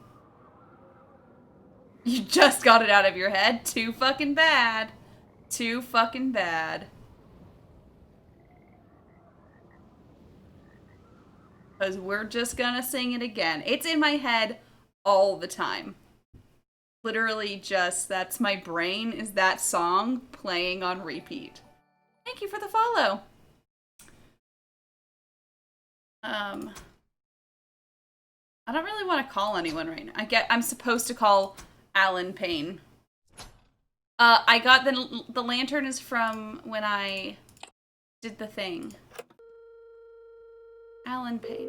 You just got it out of your head. Too fucking bad. Too fucking bad. Because we're just gonna sing it again. It's in my head all the time. Literally just, that's my brain, is that song playing on repeat. Thank you for the follow. I don't really want to call anyone right now. I'm supposed to call Alan Payne. I got the lantern is from when I did the thing. Alan Payne.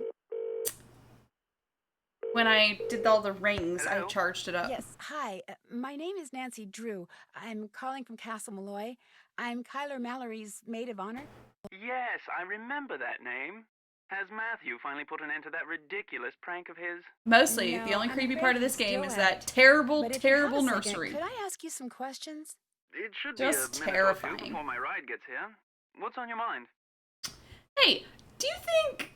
When I did all the rings, Hello? I charged it up. Yes, hi. My name is Nancy Drew. I'm calling from Castle Malloy. I'm Kyler Mallory's maid of honor. Yes, I remember that name. Has Matthew finally put an end to that ridiculous prank of his? Mostly, No, the only I'm creepy afraid part of he this game still is hasn't. that terrible, But if you have terrible a second, nursery. could I ask you some questions? It should Just be a minute or terrifying. two before my ride gets here. What's on your mind? Hey, do you think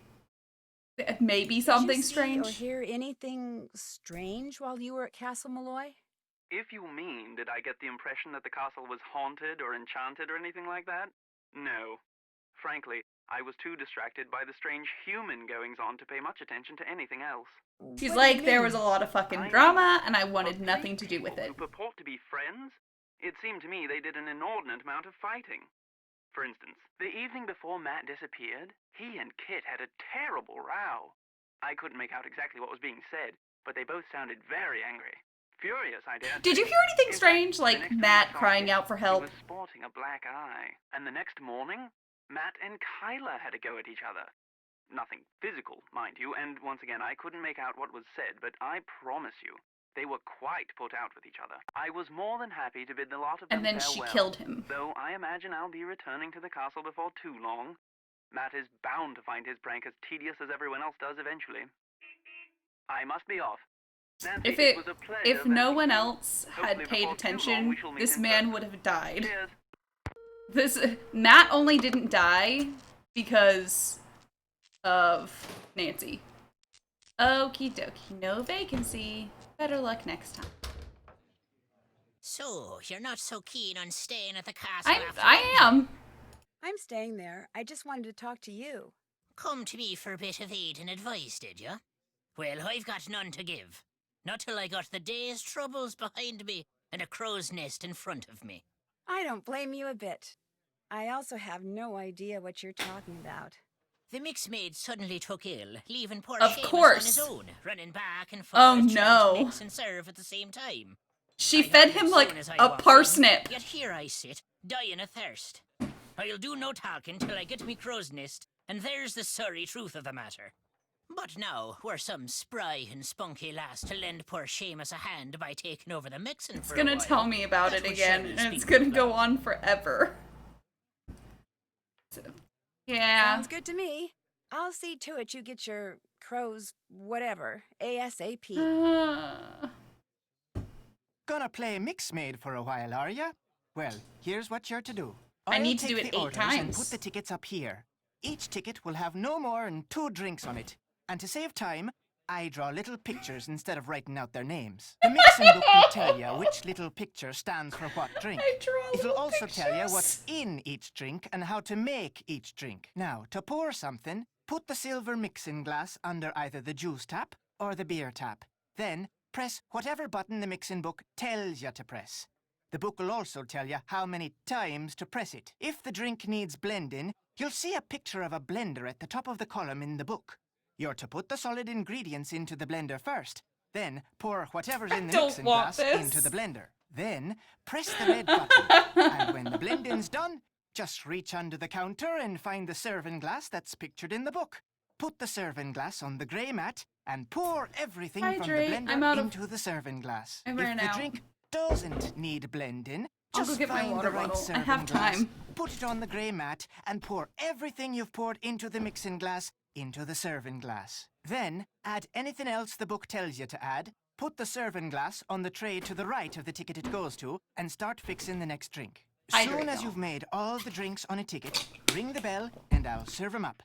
that maybe something Did you see strange? or hear anything strange while you were at Castle Malloy? If you mean, did I get the impression that the castle was haunted or enchanted or anything like that? No. Frankly, I was too distracted by the strange human goings-on to pay much attention to anything else. She's What do like, you there mean? was a lot of fucking I mean, drama, and I of wanted three nothing to do with people it. who purport to be friends, it seemed to me they did an inordinate amount of fighting. For instance, the evening before Matt disappeared, he and Kit had a terrible row. I couldn't make out exactly what was being said, but they both sounded very angry. Furious, I dare Did you say. hear anything In fact, strange, the like next time I Matt saw crying Kit, out for he help? was sporting a black eye. And the next morning, Matt and Kyla had a go at each other. Nothing physical, mind you, and once again, I couldn't make out what was said, but I promise you, they were quite put out with each other. I was more than happy to bid the lot of them And then she farewell, killed him. though I imagine I'll be returning to the castle before too long. Matt is bound to find his prank as tedious as everyone else does eventually. I must be off. Nancy, If was a pleasure if no venting one to you. else had Hopefully paid before too long, attention, we shall meet this in man person. would have died. Cheers. This Matt only didn't die because of Nancy. Okie dokie, no vacancy. Better luck next time. So, you're not so keen on staying at the castle after I all? am. I'm staying there. I just wanted to talk to you. Come to me for a bit of aid and advice, did you? Well, I've got none to give. Not till I got the day's troubles behind me and a crow's nest in front of me. I don't blame you a bit. I also have no idea what you're talking about. The mix maid suddenly took ill, leaving poor Of Seamus on course. his own, running back and Oh, forth trying no. to mix and serve at the same time. She I fed heard him as like soon as I a walked in, parsnip. Yet here I sit, dying of thirst. I'll do no talking till I get me crow's nest, and there's the sorry truth of the matter. But now, were some spry and spunky lass to lend poor Seamus a hand by taking over the mixing It's for gonna a while, tell me about that it would again, surely and it's speak gonna go well. on forever. So, yeah. Sounds good to me. I'll see to it you get your crows, whatever, ASAP. Gonna play Mix Maid for a while, are ya? Well, here's what you're to do. I I'll need to take do it the 8 orders and times. put the tickets up here. Each ticket will have no more than 2 drinks on it. And to save time, I draw little pictures instead of writing out their names. The mixing book will tell you which little picture stands for what drink. I draw It'll little also tell you what's pictures. in each drink and how to make each drink. Now, to pour something, put the silver mixing glass under either the juice tap or the beer tap. Then, press whatever button the mixing book tells you to press. The book will also tell you how many times to press it. If the drink needs blending, you'll see a picture of a blender at the top of the column in the book. You're to put the solid ingredients into the blender first, then pour whatever's in the don't mixing want glass this. into the blender. Then press the red button, and when the blending's done, just reach under the counter and find the serving glass that's pictured in the book. Put the serving glass on the grey mat and pour everything from the Hydrate. I'm blender out of- into the serving glass. I If ran the out. drink doesn't need blending, I'll go just get my find water the right bottle. I serving have glass, time. put it on the grey mat, and pour everything you've poured into the mixing glass into the serving glass. Then, add anything else the book tells you to add, put the serving glass on the tray to the right of the ticket it goes to, and start fixing the next drink. Hydrate, Soon as though. you've made all the drinks on a ticket, ring the bell and I'll serve 'em up.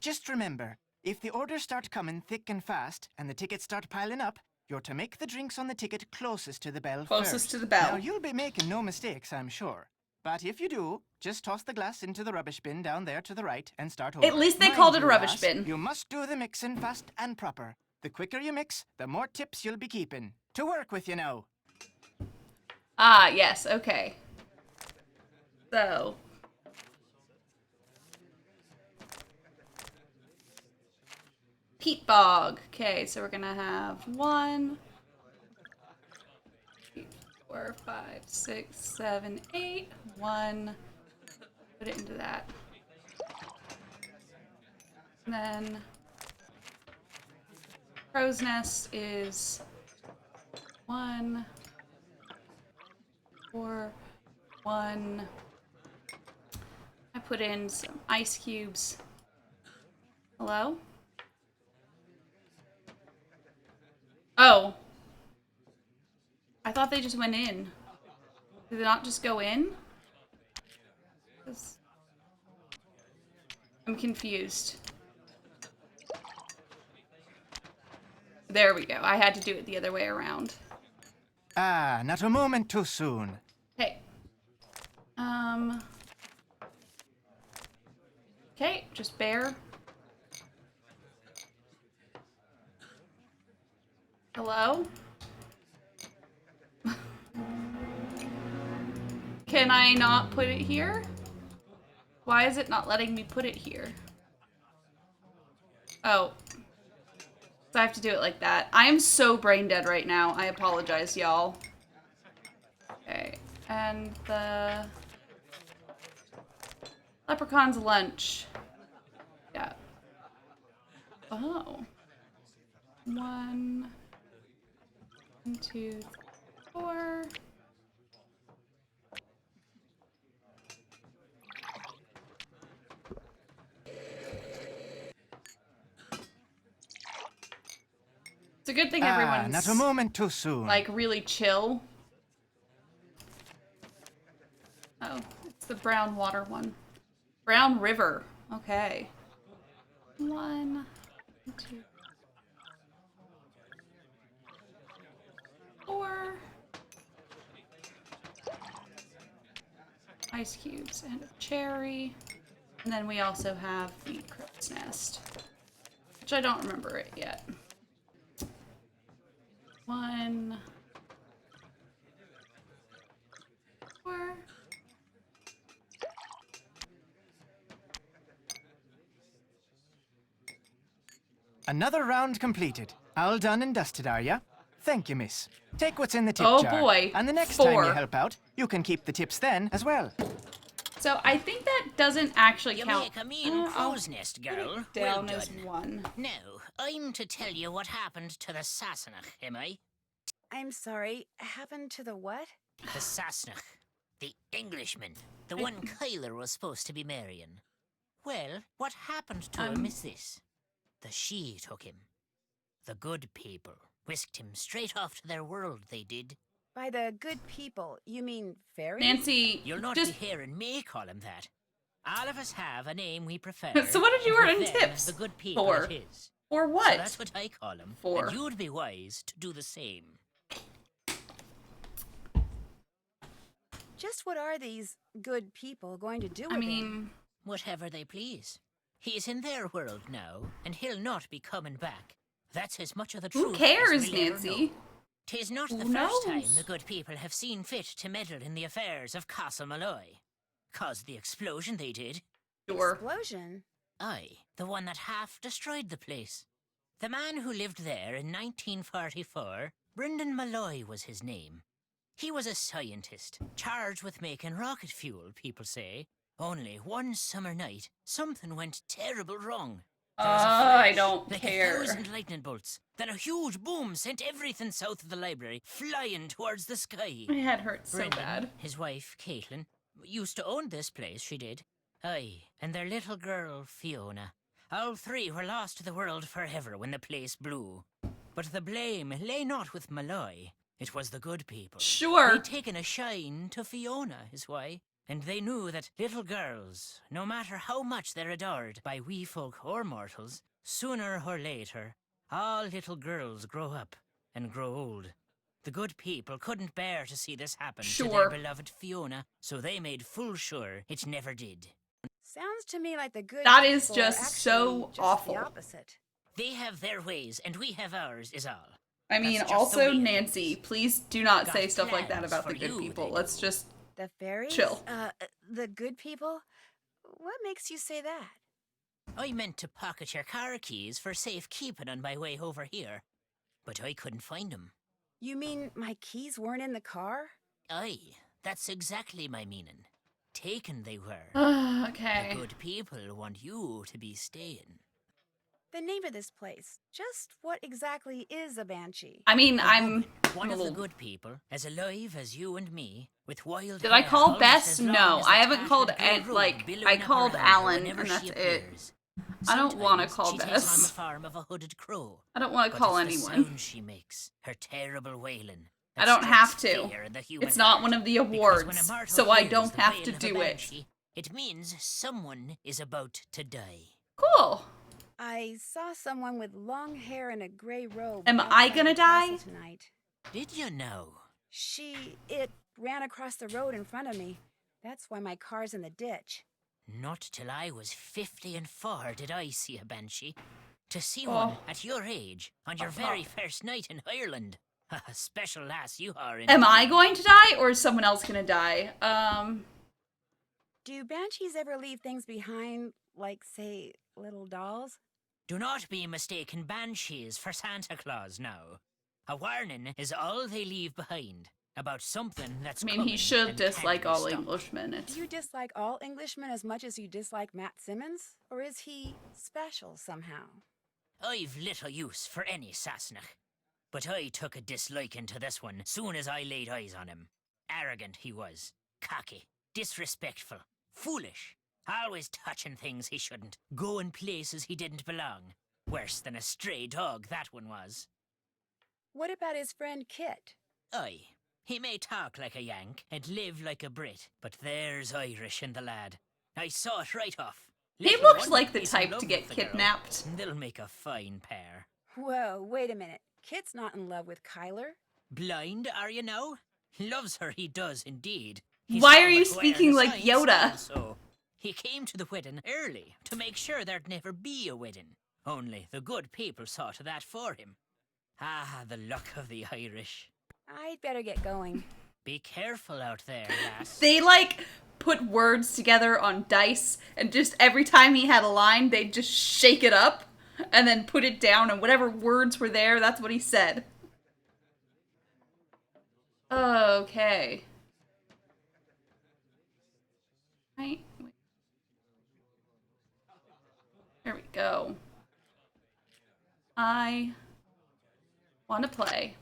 Just remember, If the orders start coming thick and fast, and the tickets start piling up, you're to make the drinks on the ticket closest to the bell Closest first. to the bell. Now, you'll be making no mistakes, I'm sure. But if you do, just toss the glass into the rubbish bin down there to the right and start over. At least they Mind called it a you, rubbish lass, bin. You must do the mixing fast and proper. The quicker you mix, the more tips you'll be keeping. To work with you now. Ah, yes, okay. So. Peat bog. Okay, so we're gonna have 1, 2, 4, 5, 6, 7, 8. 1. Put it into that. And then crow's nest is 1, 4, 1. I put in some ice cubes. Hello? Oh. I thought they just went in. Did they not just go in? 'Cause I'm confused. There we go. I had to do it the other way around. Ah, not a moment too soon. Okay. Okay, just bear. Hello? Can I not put it here? Why is it not letting me put it here? Oh. So I have to do it like that. I am so brain dead right now. I apologize, y'all. Okay. And the leprechaun's lunch. Yeah. Oh. 1, 2, 4. It's a good thing everyone's not a moment too soon. like really chill. Oh, it's the brown water one. Brown river. Okay. 1, 2, 4. Ice cubes and a cherry. And then we also have the crow's nest, which I don't remember it yet. 1, 4. Another round completed. All done and dusted, are ya? Thank you, miss. Take what's in the tip Oh, jar. boy. And the next time 4. you help out, you can keep the tips then as well. So I think that doesn't actually You count. make a mean I'll crow's nest, put girl. it down Well as done. 1. Now, I'm to tell you what happened to the Sassenach, am I? I'm sorry, happened to the what? The Sassenach. The Englishman. The one Kyler was supposed to be marrying. Well, what happened to him is this. The she took him. The good people whisked him straight off to their world, they did. By the good people, you mean fairies? Nancy, You'll not just be hearing me call him that. All of us have a name we prefer. So what did you and earn with them, tips The good people for? it is. or So what? that's what I call him. For? And you'd be wise to do the same. Just what are these good people going to do with I him? mean, Whatever they please. He's in their world now, and he'll not be coming back. That's as much of the truth who as cares, we'll ever Nancy? know. 'Tis not the Who first time knows? the good people have seen fit to meddle in the affairs of Castle Malloy. Caused the explosion they did. Sure. Explosion? Aye, the one that half destroyed the place. The man who lived there in 1944, Brendan Malloy was his name. He was a scientist, charged with making rocket fuel, people say. Only one summer night, something went terrible wrong. There was a I flash, don't like care. 1,000 lightning bolts. Then a huge boom sent everything south of the library flying towards the sky. My head hurts so Brendan, bad. his wife, Caitlin, used to own this place, she did. Aye, and their little girl, Fiona. All three were lost to the world forever when the place blew. But the blame lay not with Malloy. It was the good people. Sure. They'd taken a shine to Fiona, is why. And they knew that little girls, no matter how much they're adored by wee folk or mortals, Sooner or later, all little girls grow up and grow old. The good people couldn't bear to see this happen to their Sure. beloved Fiona, so they made full sure it never did. Sounds to me like the good That is people are just actually so just awful. the opposite. They have their ways, and we have ours, is all. I mean, That's just the also, way it Nancy, is. please do not Got say stuff like that plans about for the good you, people. they Let's do. just The fairies? chill. The good people? What makes you say that? I meant to pocket your car keys for safekeeping on my way over here, but I couldn't find 'em. You mean my keys weren't in the car? Aye, that's exactly my meaning. Taken they were. Okay. The good people want you to be staying. The name of this place. Just what exactly is a banshee? I mean, A I'm woman, one a of the little... good people, as alive as you and me, with wild Did I hair call almost Bess? as long No, as I the haven't called tattered grey Aunt, robe like, billowing I up called around her Alan, whenever and that's she it. appears. I don't want to Sometimes call she takes on Bess. the form of a hooded crow. I don't want to But call it's the anyone. sound she makes, her terrible wailing. I that don't have strikes to. fear in the human It's not heart. one of the Because when a awards, mortal so I hears don't the have wail to of a do it. banshee, it means someone is about to die. Cool. I saw someone with long hair and a gray robe. Am I outside gonna the castle die? tonight? Did you know? It ran across the road in front of me. That's why my car's in the ditch. Not till I was 50 and 4 did I see a banshee. To see Oh. one at your age, on your very first night in Ireland. A special lass you are. Am I indeed. going to die, or is someone else gonna die? Do banshees ever leave things behind, like, say, little dolls? Do not be mistaken banshees for Santa Claus now. A warning is all they leave behind about something that's I mean, coming he should and can't dislike be all stopped. Englishmen. Do It's... you dislike all Englishmen as much as you dislike Matt Simmons? Or is he special somehow? I've little use for any Sassenach, but I took a disliking to this one soon as I laid eyes on him. Arrogant he was, cocky, disrespectful, foolish, always touching things he shouldn't, going places he didn't belong. Worse than a stray dog, that one was. What about his friend Kit? Aye, he may talk like a Yank and live like a Brit, but there's Irish in the lad. I saw it right off. He Little looks wonder like the he's in type love to with get the girl. kidnapped. They'll make a fine pair. Whoa, wait a minute. Kit's not in love with Kyler. Blind, are you now? Loves her, he does indeed. He's Why all are you but speaking wearing a like sign Yoda? still, so he came to the wedding early to make sure there'd never be a wedding. Only the good people saw to that for him. Ah, the luck of the Irish. I'd better get going. Be careful out there, lass. They, like, put words together on dice, and just every time he had a line, they'd just shake it up, and then put it down, and whatever words were there, that's what he said. Okay. Right. There we go. I want to play.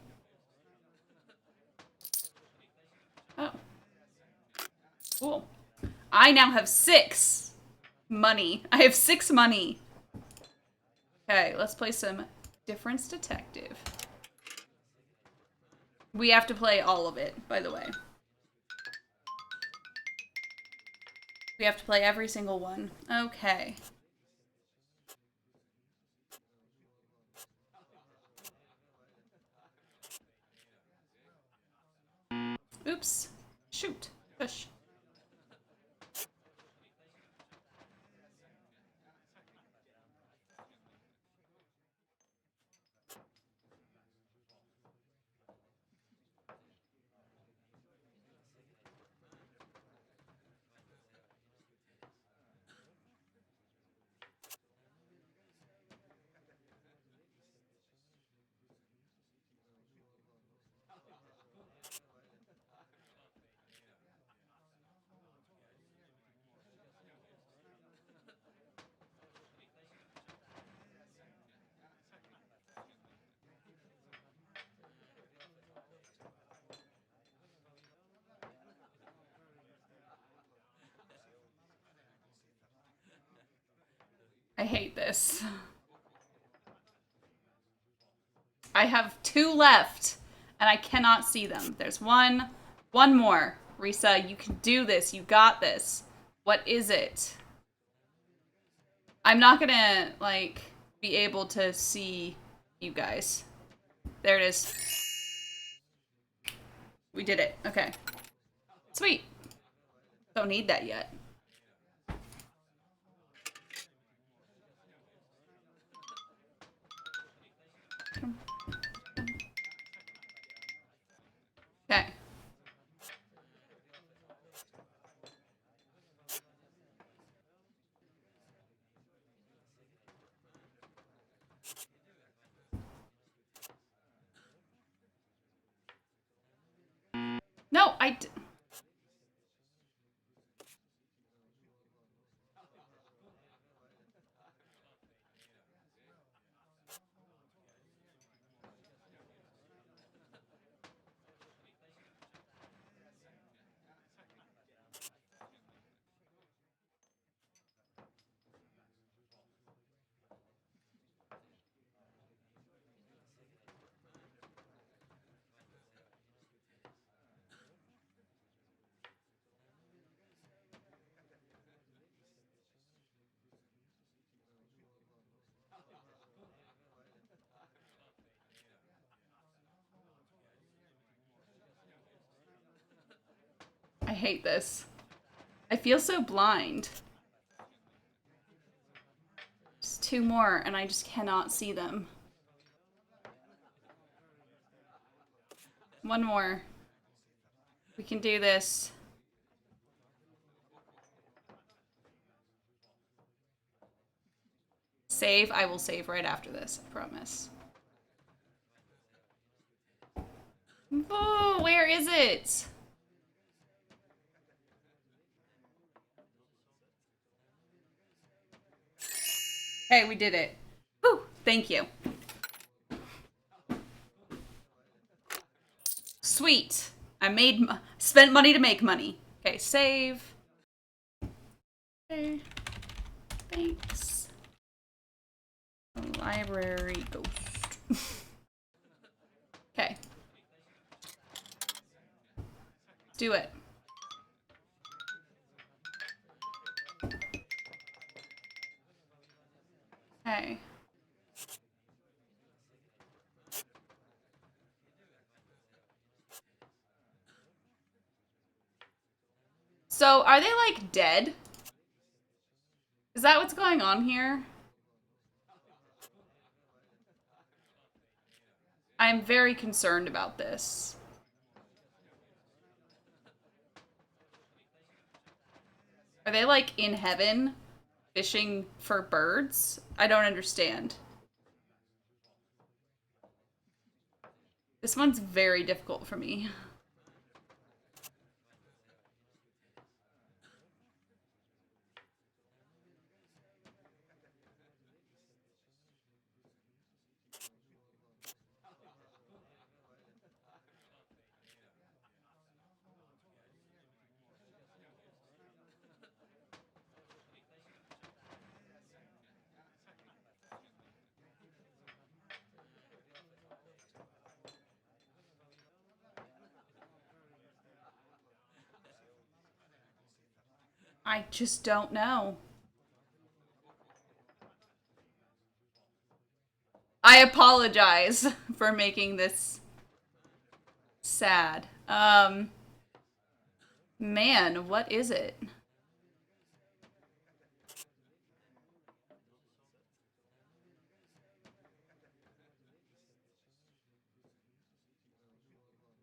Oh. Cool. I now have 6 money. I have 6 money. Okay, let's play some Difference Detective. We have to play all of it, by the way. We have to play every single one. Okay. Oops. Shoot. Push. I hate this. I have 2 left, and I cannot see them. There's one more. Rissa, you can do this. You got this. What is it? I'm not gonna, like... be able to see you guys. There it is. We did it. Okay. Sweet. Don't need that yet. Okay. No, I hate this. I feel so blind. Just two more, and I just cannot see them. One more. We can do this. Save. I will save right after this, I promise. Oh, where is it? Hey, we did it. Whew, thank you. Sweet. I spent money to make money. Okay, save. Okay. Thanks. Library ghost. Okay. Do it. Okay. So, are they like dead? Is that what's going on here? I'm very concerned about this. Are they like in heaven fishing for birds? I don't understand. This one's very difficult for me. I just don't know. I apologize for making this sad. Man, what is it?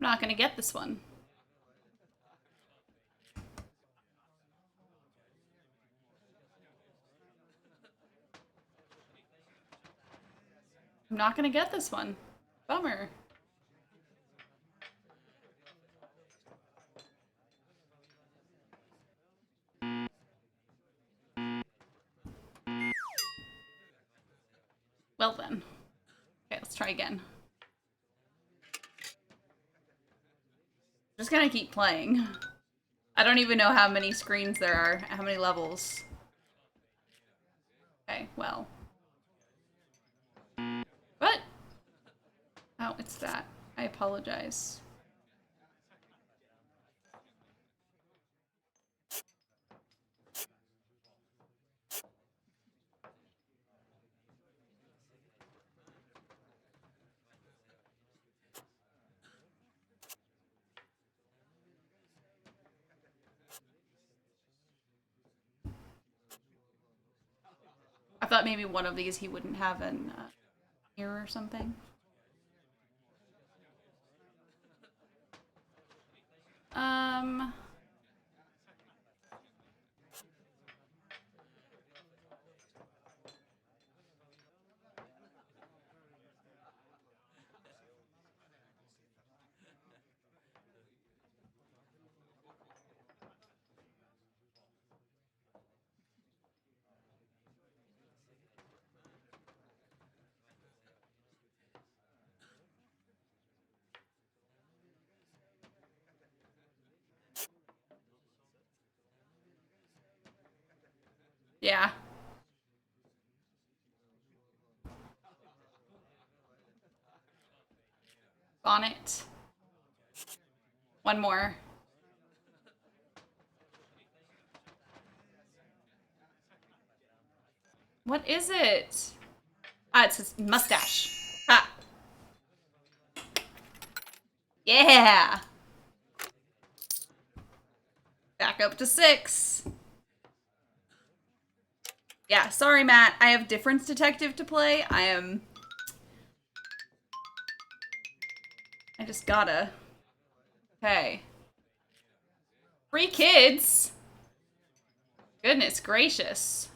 I'm not gonna get this one. I'm not gonna get this one. Bummer. Well then. Okay, let's try again. Just gonna keep playing. I don't even know how many screens there are, how many levels. Okay, well. What? Oh, it's that. I apologize. I thought maybe one of these he wouldn't have an ear or something. Um... Yeah. Bonnet. One more. What is it? Ah, it's his mustache. Ha! Yeah! Back up to 6. Yeah, sorry, Matt. I have difference detective to play. I just gotta. Okay. 3 kids? Goodness gracious.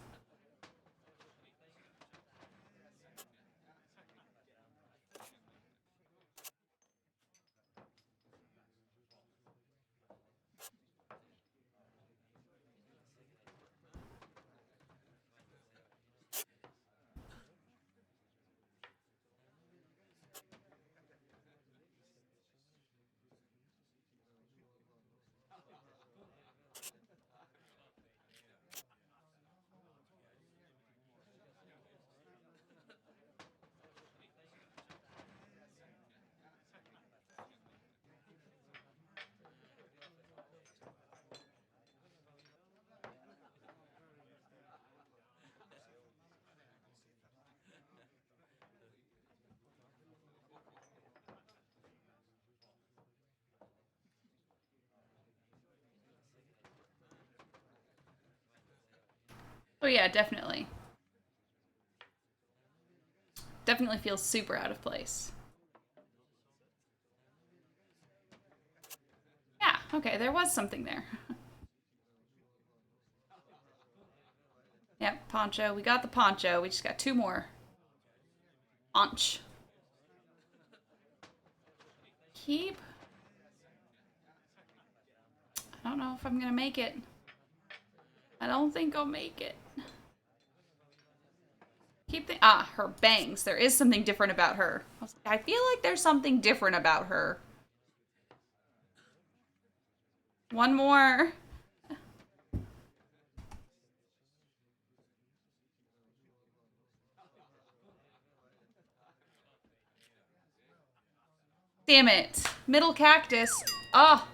Oh yeah, definitely. Definitely feels super out of place. Yeah, okay, there was something there. Yep, poncho. We got the poncho. We just got 2 more. Paunch. Keep. I don't know if I'm gonna make it. I don't think I'll make it. Keep the her bangs. There is something different about her. I feel like there's something different about her. One more. Damn it. Middle cactus. Oh.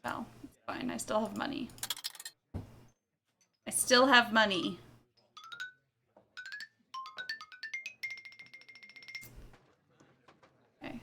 Well, it's fine. I still have money. I still have money. Okay.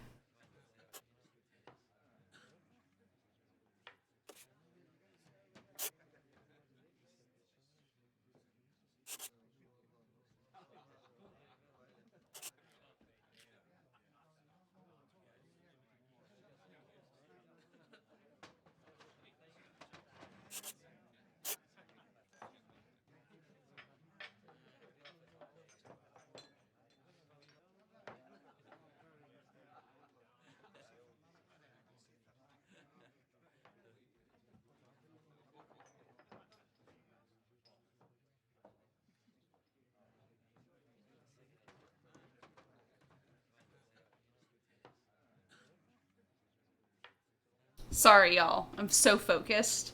Sorry, y'all. I'm so focused.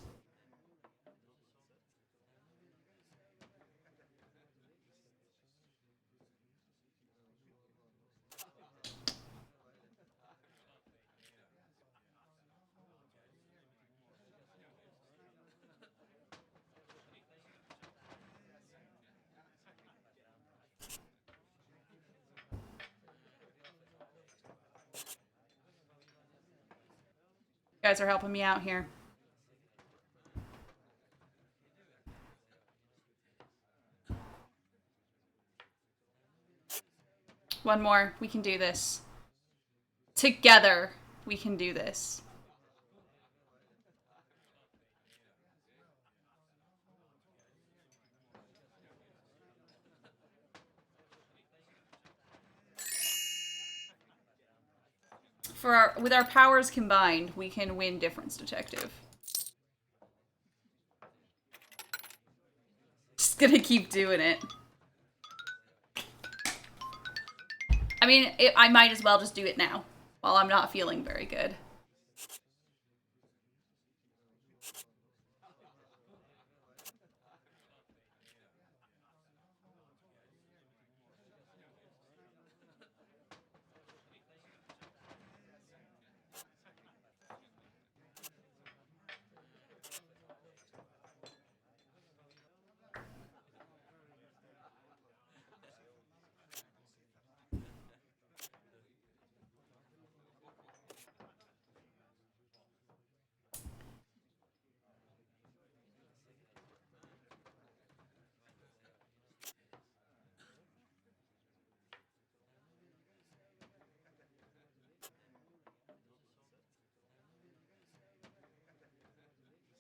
You guys are helping me out here. One more. We can do this. Together, we can do this. With our powers combined, we can win Difference Detective. Just gonna keep doing it. I mean, I might as well just do it now, while I'm not feeling very good.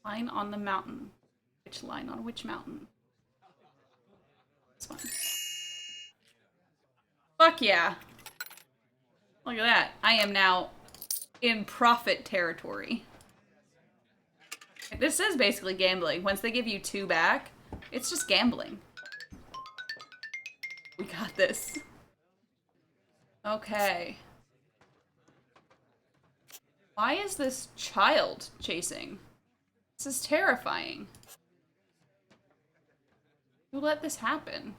Line on the mountain. Which line on which mountain? This one. Fuck yeah. Look at that. I am now in profit territory. This is basically gambling. Once they give you 2 back, it's just gambling. We got this. Okay. Why is this child chasing? This is terrifying. Who let this happen?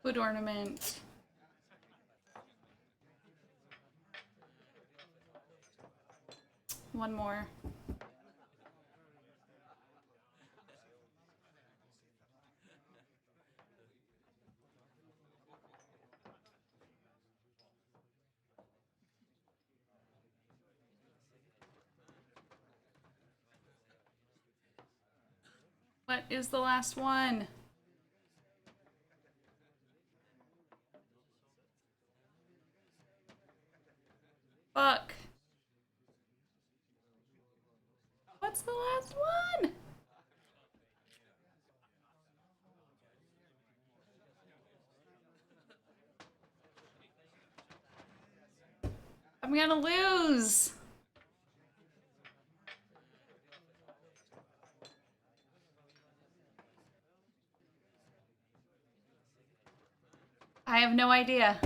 Food ornament. One more. What is the last one? Fuck. What's the last one? I'm gonna lose. I have no idea.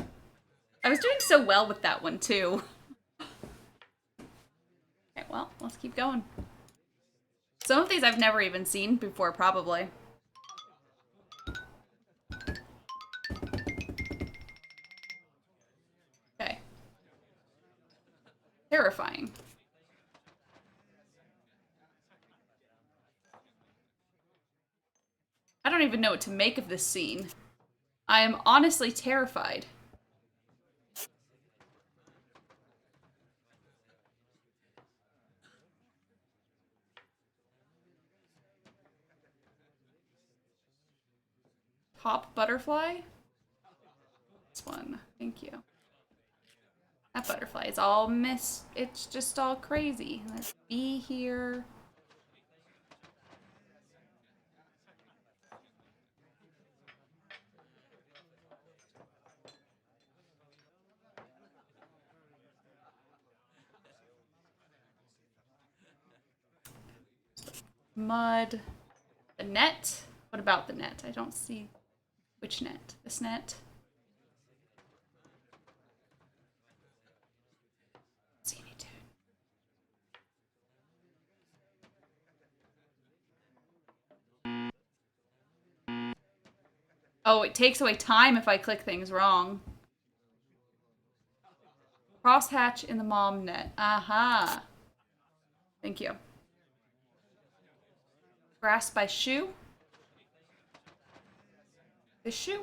I was doing so well with that one, too. Okay, well, let's keep going. Some of these I've never even seen before, probably. Okay. Terrifying. I don't even know what to make of this scene. I am honestly terrified. Top butterfly? This one. Thank you. That butterfly is all it's just all crazy. Let's be here. Mud. The net? What about the net? I don't see which net. This net? Oh, it takes away time if I click things wrong. Crosshatch in the mom net. Aha. Thank you. Grasp by shoe. This shoe?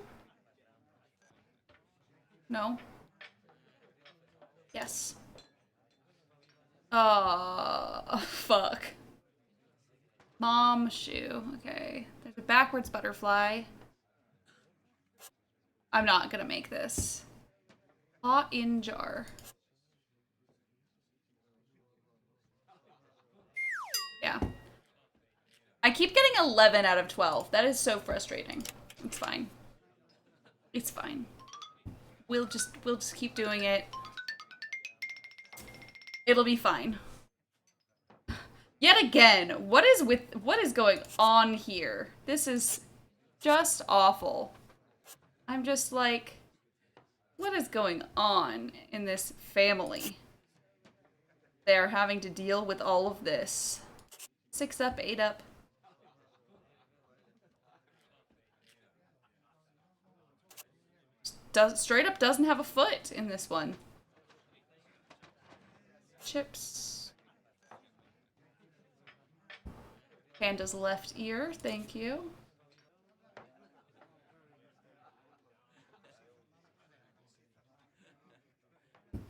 No. Yes. Oh, fuck. Mom shoe. Okay. There's a backwards butterfly. I'm not gonna make this. Hot in jar. Yeah. I keep getting 11 out of 12. That is so frustrating. It's fine. It's fine. We'll just keep doing it. It'll be fine. Yet again, what is going on here? This is just awful. I'm just like, what is going on in this family? They're having to deal with all of this. 6 up, 8 up. Straight up doesn't have a foot in this one. Chips. Panda's left ear, thank you.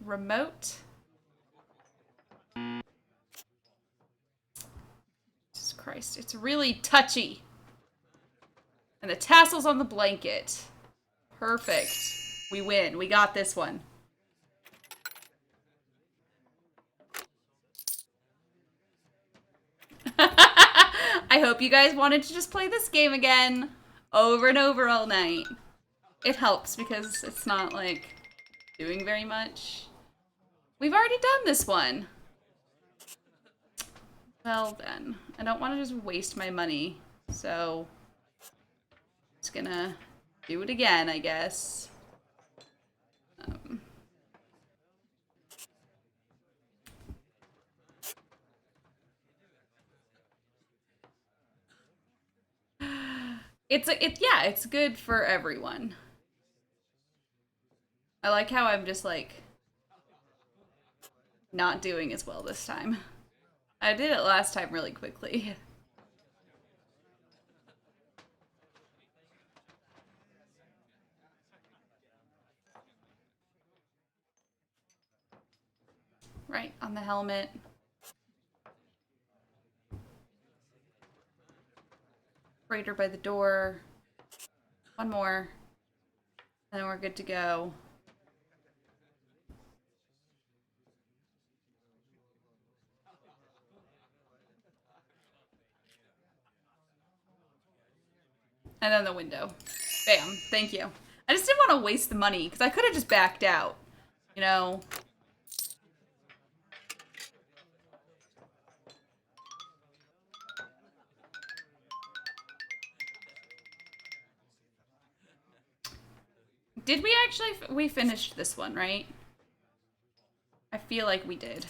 Remote. Jesus Christ, it's really touchy. And the tassels on the blanket. Perfect. We win. We got this one. I hope you guys wanted to just play this game again over and over all night. It helps because it's not like doing very much. We've already done this one. Well then, I don't want to just waste my money, so just gonna do it again, I guess. Yeah, it's good for everyone. I like how I'm just like not doing as well this time. I did it last time really quickly. Right, on the helmet. Freighter by the door. One more. And then we're good to go. And then the window. Bam. Thank you. I just didn't want to waste the money, because I could have just backed out. You know? Did we actually... We finished this one, right? I feel like we did.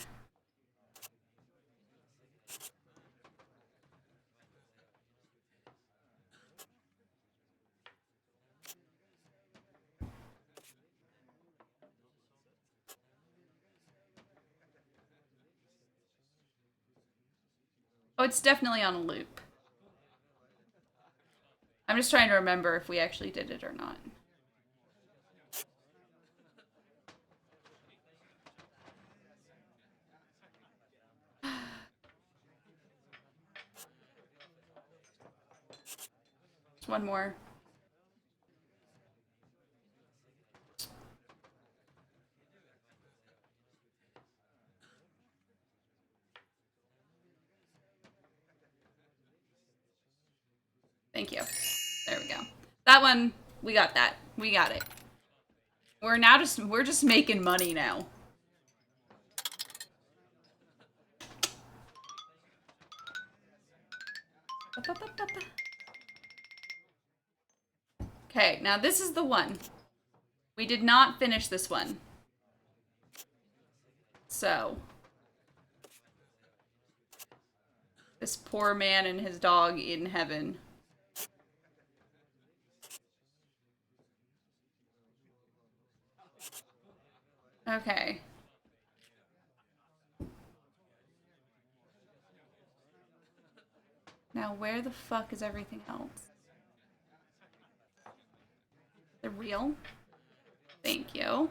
Oh, it's definitely on a loop. I'm just trying to remember if we actually did it or not. Just one more. Thank you. There we go. That one, we got that. We got it. We're just making money now. Okay, now this is the one. We did not finish this one. So. This poor man and his dog in heaven. Okay. Now, where the fuck is everything else? The real? Thank you.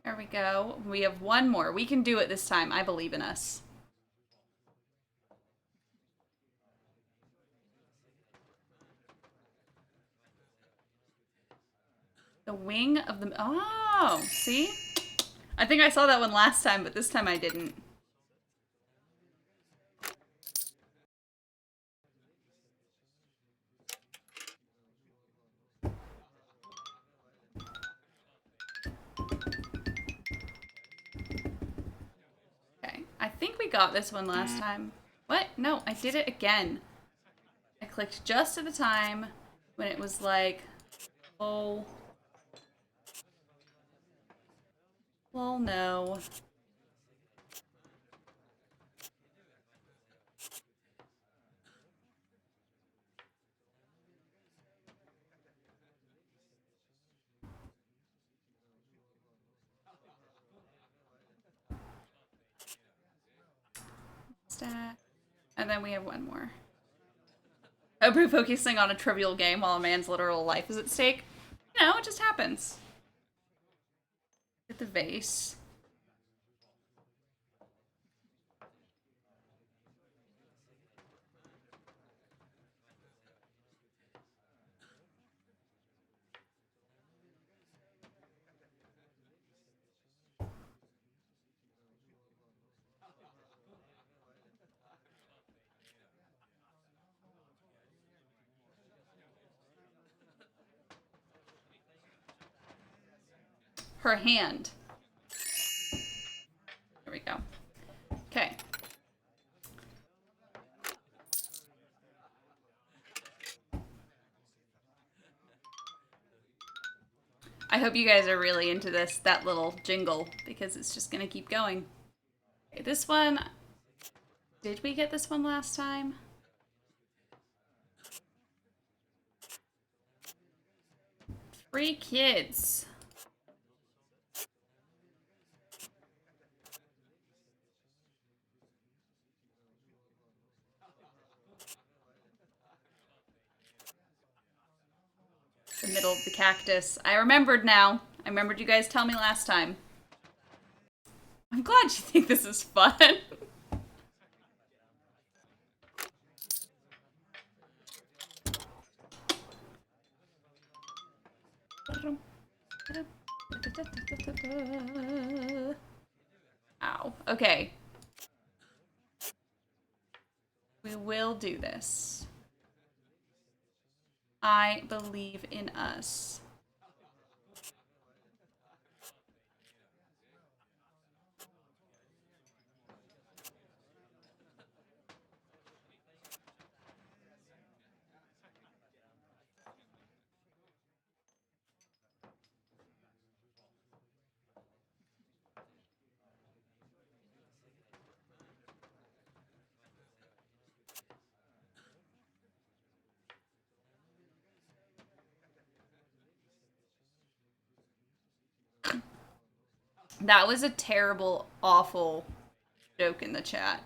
There we go. We have one more. We can do it this time. I believe in us. The wing of the... Oh, see? I think I saw that one last time, but this time I didn't. Okay, I think we got this one last time. What? No, I did it again. I clicked just at the time when it was like, oh, well, no. Stat. And then we have one more. Hope we're focusing on a trivial game while a man's literal life is at stake. You know, it just happens. Get the vase. Her hand. There we go. Okay. I hope you guys are really into that little jingle, because it's just gonna keep going. Okay, this one... Did we get this one last time? Three kids. The middle of the cactus. I remembered now. I remembered you guys tell me last time. I'm glad you think this is fun. Ow. Okay. We will do this. I believe in us. That was a terrible, awful joke in the chat.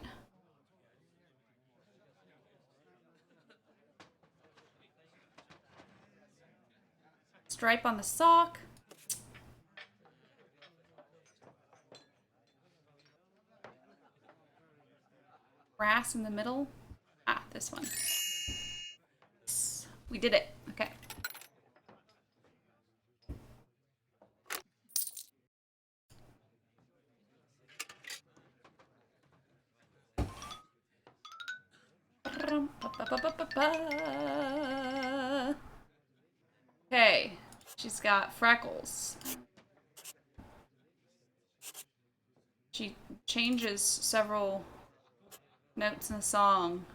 Stripe on the sock. Grass in the middle. Ah, this one. We did it. Okay. Okay. She's got freckles. She changes several notes in the song.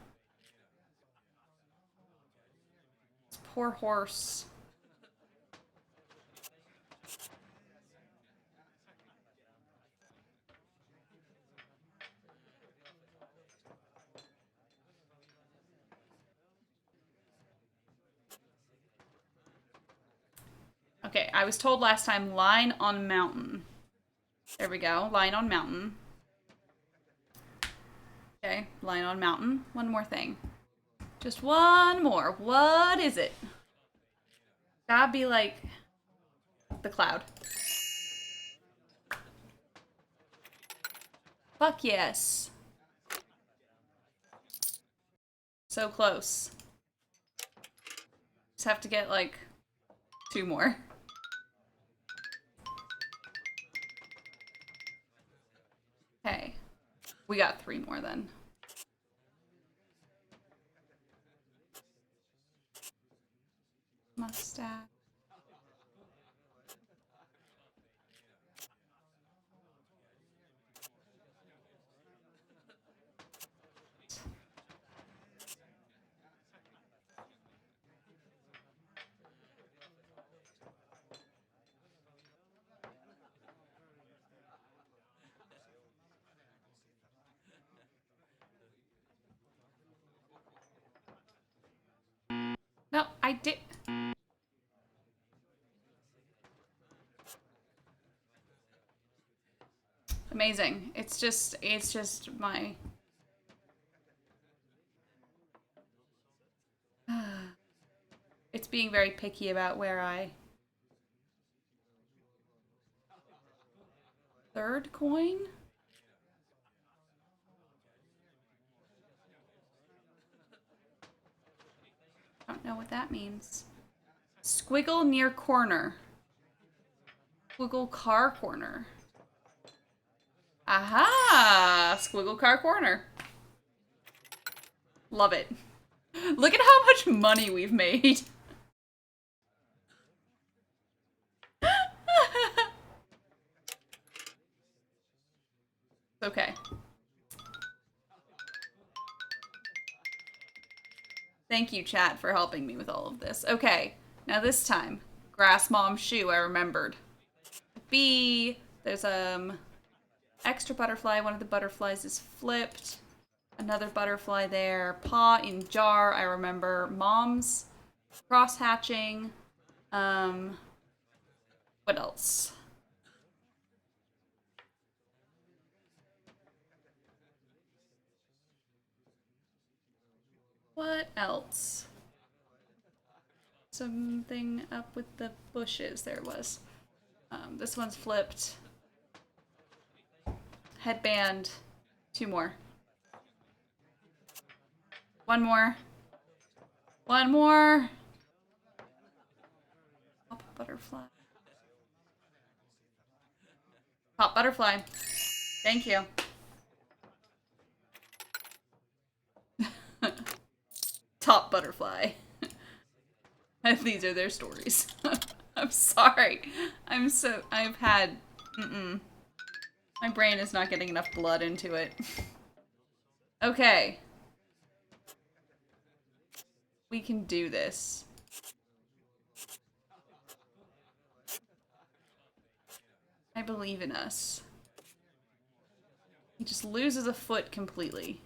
This poor horse. Okay, I was told last time, line on mountain. There we go, line on mountain. Okay, line on mountain. One more thing. Just one more. What is it? Gotta be like the cloud. Fuck yes. So close. Just have to get like 2 more. Okay. We got 3 more then. Mustache. No, I did. Amazing. It's just my... It's being very picky about where I... Third coin? I don't know what that means. Squiggle near corner. Squiggle car corner. Aha! Squiggle car corner. Love it. Look at how much money we've made. Okay. Thank you, chat, for helping me with all of this. Okay, now this time, Grass Mom shoe, I remembered. B, there's extra butterfly. One of the butterflies is flipped. Another butterfly there. Paw in jar, I remember. Mom's cross hatching. What else? What else? Something up with the bushes. There was. This one's flipped. Headband. 2 more. 1 more. 1 more. Pop butterfly. Pop butterfly. Thank you. Top butterfly. These are their stories. I'm sorry. I've had, My brain is not getting enough blood into it. Okay. We can do this. I believe in us. He just loses a foot completely.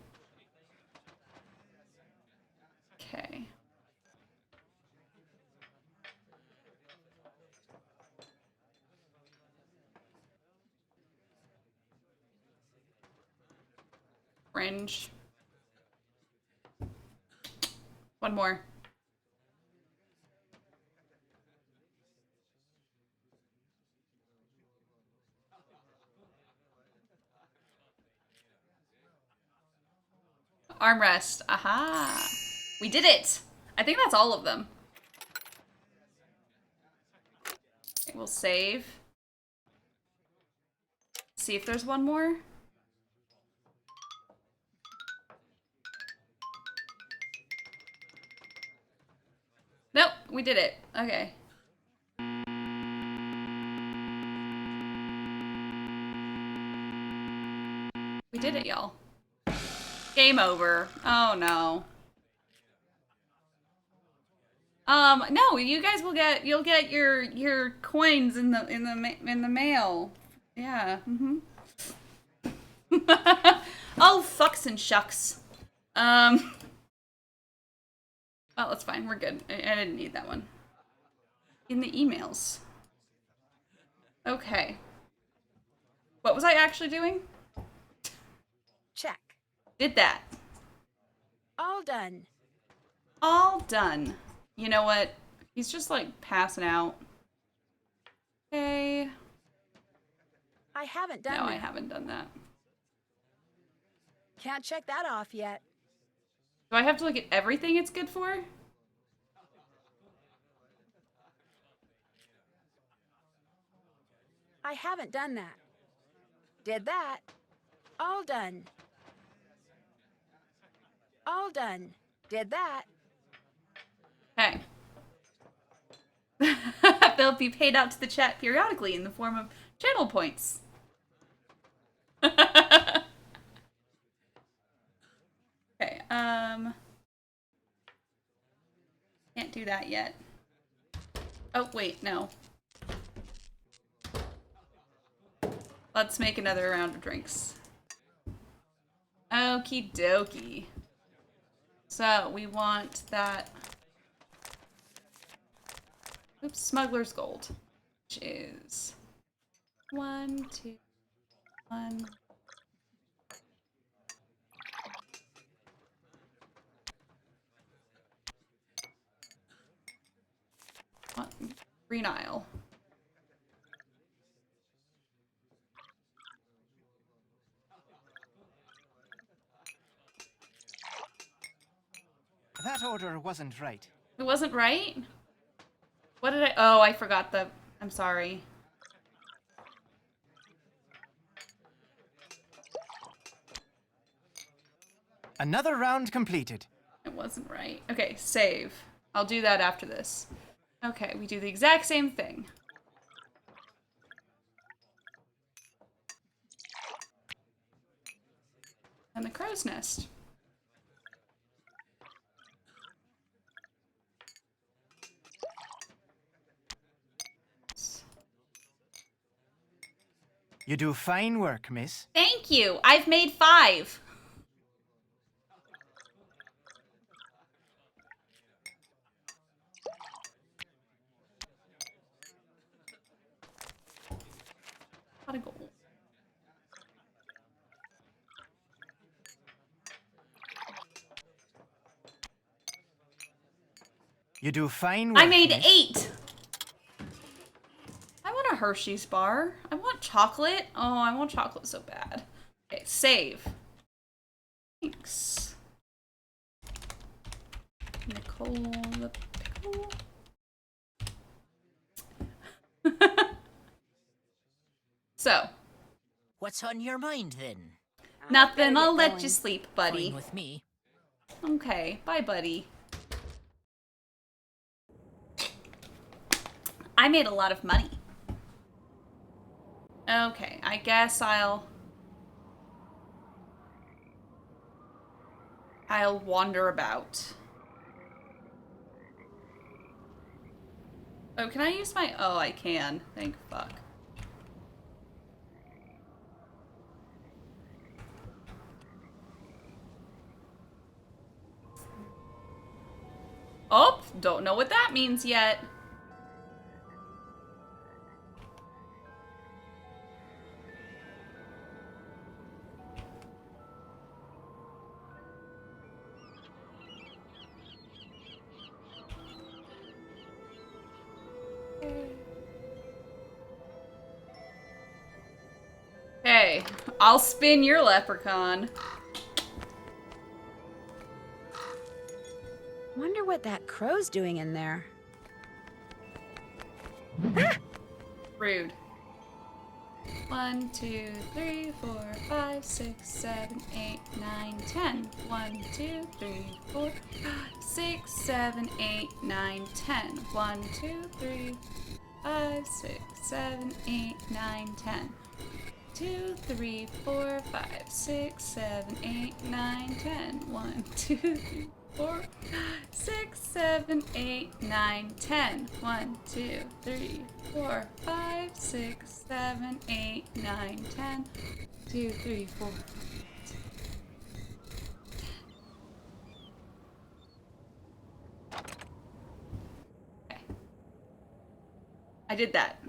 Okay. Fringe. 1 more. Armrest. Aha. We did it. I think that's all of them. Okay, we'll save. See if there's 1 more. Nope, we did it. Okay. We did it, y'all. Game over. Oh no. No, you guys will you'll get your coins in the mail. Yeah. Oh, fucks and shucks. Well, that's fine. We're good. I didn't need that one. In the emails. Okay. What was I actually doing? Check. Did that. All done. All done. You know what? He's just like passing out. Okay. I haven't done No, that. I haven't done that. Can't check that off yet. Do I have to look at everything it's good for? I haven't done that. Did that. All done. All done. Did that. Okay. They'll be paid out to the chat periodically in the form of channel points. Okay, can't do that yet. Oh, wait, no. Let's make another round of drinks. Okie dokie. So, we want that... Oops, Smuggler's Gold. Which is... 1, 2, 1... Green Isle. That order wasn't right. It wasn't right? What did I... Oh, I forgot the... I'm sorry. Another round completed. It wasn't right. Okay, save. I'll do that after this. Okay, we do the exact same thing. And the crow's nest. You do fine work, miss. Thank you! I've made 5! Pot of gold. You do fine work, I made miss. 8! I want a Hershey's bar. I want chocolate. Oh, I want chocolate so bad. Okay, save. Thanks. Nicole the pickle. So, What's on your mind then? nothing. I'll get let going. you sleep, Fine buddy. with me. Okay, bye, buddy. I made a lot of money. Okay, I guess I'll wander about. Oh, can I use my... Oh, I can. Thank fuck. Oh, don't know what that means yet. Hey, I'll spin your leprechaun. Wonder what that crow's doing in there. Rude. 1, 2, 3, 4, 5, 6, 7, 8, 9, 10. 1, 2, 3, 4, 6, 7, 8, 9, 10. 1, 2, 3, 5, 6, 7, 8, 9, 10. 2, 3, 4, 5, 6, 7, 8, 9, 10. 1, 2, 3, 4, 6, 7, 8, 9, 10. 1, 2, 3, 4, 5, 6, 7, 8, 9, 10. 2, 3, 4. Okay. I did that.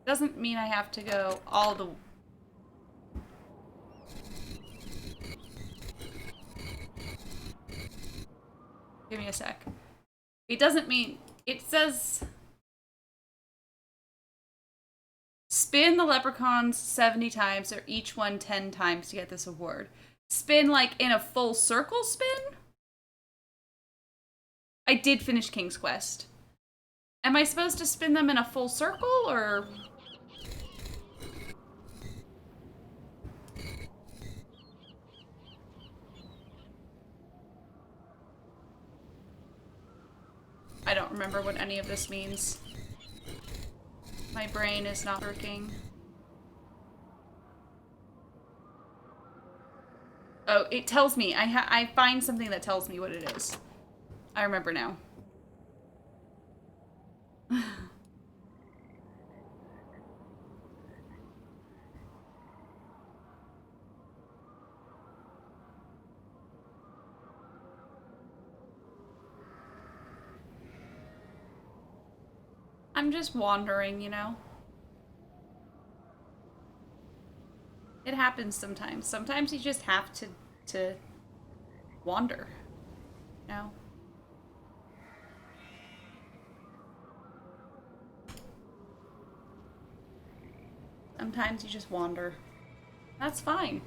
Doesn't mean I have to go all the... Give me a sec. It doesn't mean... It says... Spin the leprechauns 70 times, or each one 10 times to get this award. Spin, like, in a full circle spin? I did finish King's Quest. Am I supposed to spin them in a full circle, or... I don't remember what any of this means. My brain is not working. Oh, it tells me. I find something that tells me what it is. I remember now. I'm just wandering, you know? It happens sometimes. Sometimes you just have to wander. You know? Sometimes you just wander. That's fine.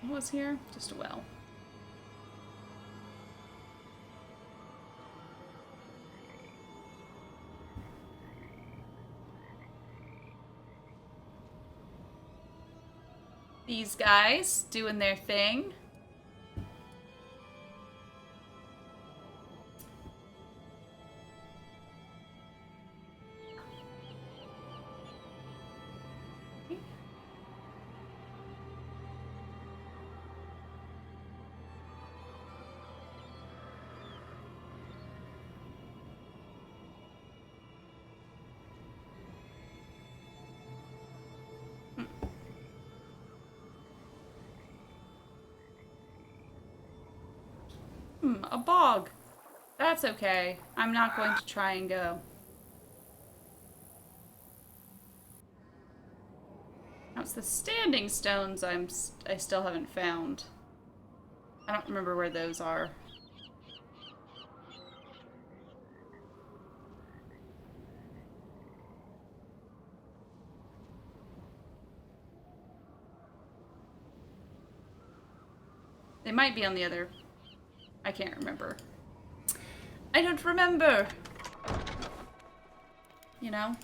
What was here? Just a well. These guys doing their thing. A bog. That's okay. I'm not going to try and go. Now it's the standing stones I still haven't found. I don't remember where those are. They might be on the other... I can't remember. I don't remember! You know?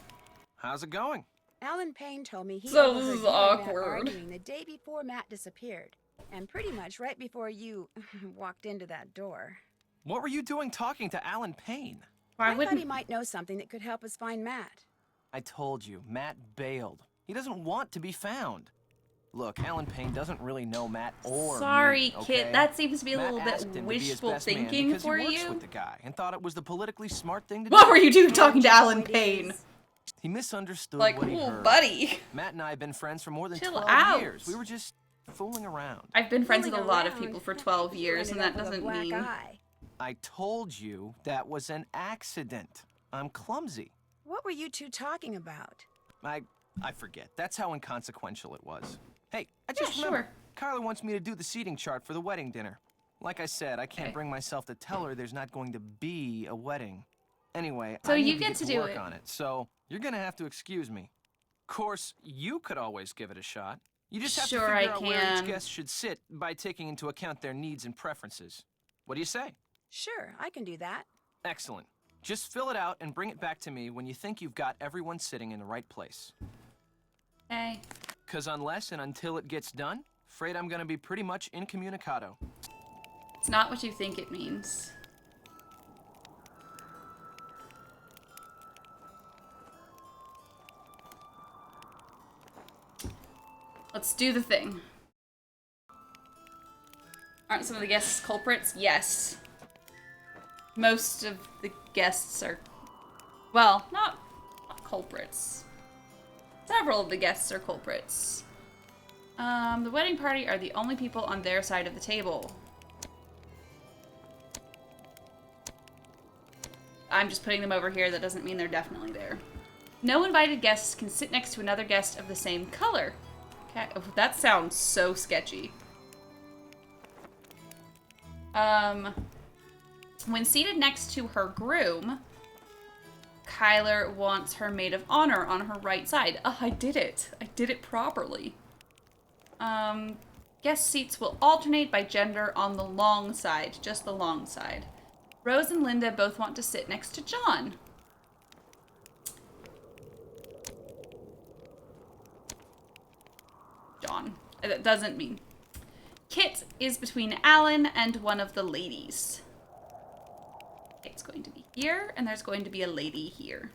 How's it going? Alan Payne told me he So overheard this is you and Matt awkward. arguing the day before Matt disappeared. And pretty much right before you walked into that door. What were you doing talking to Alan Payne? Why I thought he wouldn't... might know something that could help us find Matt. I told you, Matt bailed. He doesn't want to be found. Look, Alan Payne doesn't really know Matt or Sorry, me, okay? kid. That seems to be a Matt little asked bit him to be his wishful best man thinking because for he works you. with the guy and thought it was the politically smart thing to do. What were you doing talking to And Alan point Payne? is, He misunderstood Like, what he ooh, heard. buddy. Matt and I have been friends for more than Chill 12 out. years. We were just fooling around. I've been friends with a fooling lot of around, people for 12 you years, and ended that up with a doesn't black mean... eye. I told you that was an accident. I'm clumsy. What were you two talking about? I forget. That's how inconsequential it was. Hey, I Yeah, just remembered. sure. Kyler wants me to do the seating chart for the wedding dinner. Like I said, I can't Okay. bring myself to tell her there's not going to be a wedding. Anyway, So I you need get to do work it. on it, so you're gonna have to excuse me. Of course, you could always give it a shot. You just have Sure, to figure I out where can. each guest should sit by taking into account their needs and preferences. What do you say? Sure, I can do that. Excellent. Just fill it out and bring it back to me when you think you've got everyone sitting in the right place. Hey. 'Cause unless and until it gets done, afraid I'm gonna be pretty much incommunicado. It's not what you think it means. Let's do the thing. Aren't some of the guests culprits? Yes. Most of the guests are... Well, not culprits. Several of the guests are culprits. The wedding party are the only people on their side of the table. I'm just putting them over here. That doesn't mean they're definitely there. No invited guests can sit next to another guest of the same color. Okay, oh, that sounds so sketchy. When seated next to her groom, Kyler wants her maid of honor on her right side. Oh, I did it. I did it properly. Guest seats will alternate by gender on the long side, just the long side. Rose and Linda both want to sit next to John. John. That doesn't mean. Kit is between Alan and one of the ladies. It's going to be here, and there's going to be a lady here.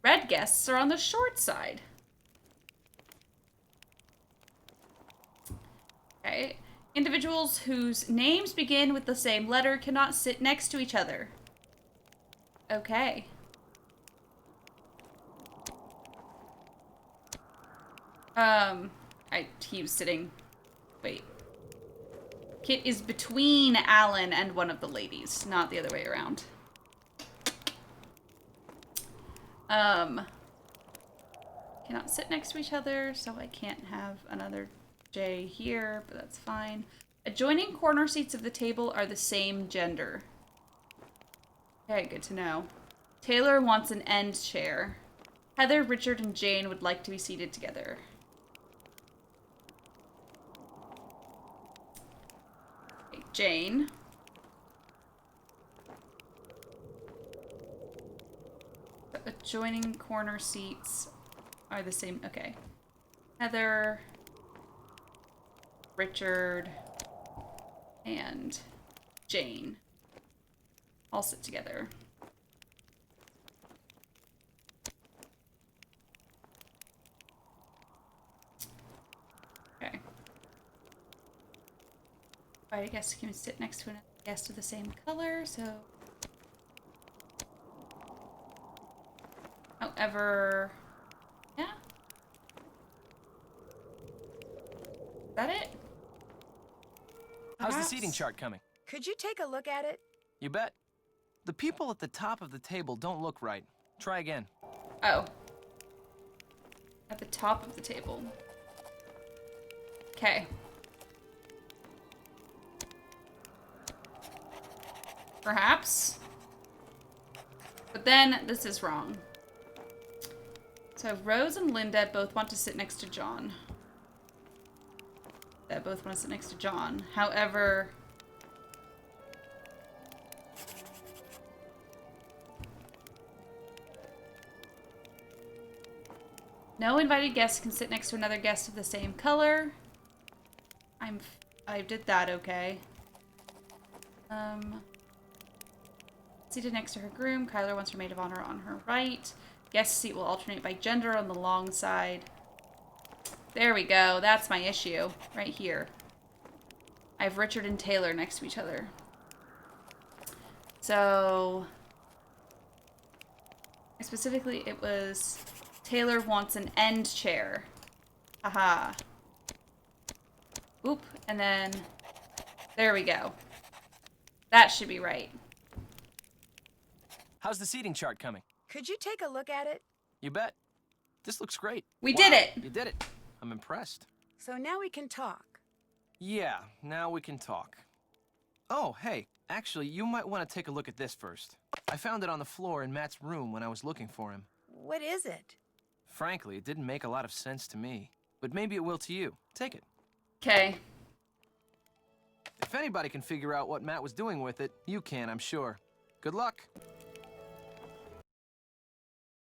Red guests are on the short side. Okay. Individuals whose names begin with the same letter cannot sit next to each other. Okay. He was sitting... Wait. Kit is between Alan and one of the ladies, not the other way around. Cannot sit next to each other, so I can't have another J here, but that's fine. Adjoining corner seats of the table are the same gender. Okay, good to know. Taylor wants an end chair. Heather, Richard, and Jane would like to be seated together. Okay, Jane. Adjoining corner seats are the same. Okay. Heather, Richard, and Jane all sit together. Okay. Right, I guess you can sit next to another guest of the same color, so... However... Yeah? Is that it? How's the Perhaps. seating chart coming? Could you take a look at it? You bet. The people at the top of the table don't look right. Try again. Oh. At the top of the table. Okay. Perhaps. But then, this is wrong. So, Rose and Linda both want to sit next to John. They both want to sit next to John. However... No invited guests can sit next to another guest of the same color. I did that okay. Seated next to her groom, Kyler wants her maid of honor on her right. Guest seat will alternate by gender on the long side. There we go. That's my issue. Right here. I have Richard and Taylor next to each other. So... Specifically, it was... Taylor wants an end chair. Haha. Oop, and then... There we go. That should be right. How's the seating chart coming? Could you take a look at it? You bet. This looks great. We Wow, did it! You did it. I'm impressed. So now we can talk. Yeah, now we can talk. Oh, hey, actually, you might want to take a look at this first. I found it on the floor in Matt's room when I was looking for him. What is it? Frankly, it didn't make a lot of sense to me, but maybe it will to you. Take it. Okay. If anybody can figure out what Matt was doing with it, you can, I'm sure. Good luck.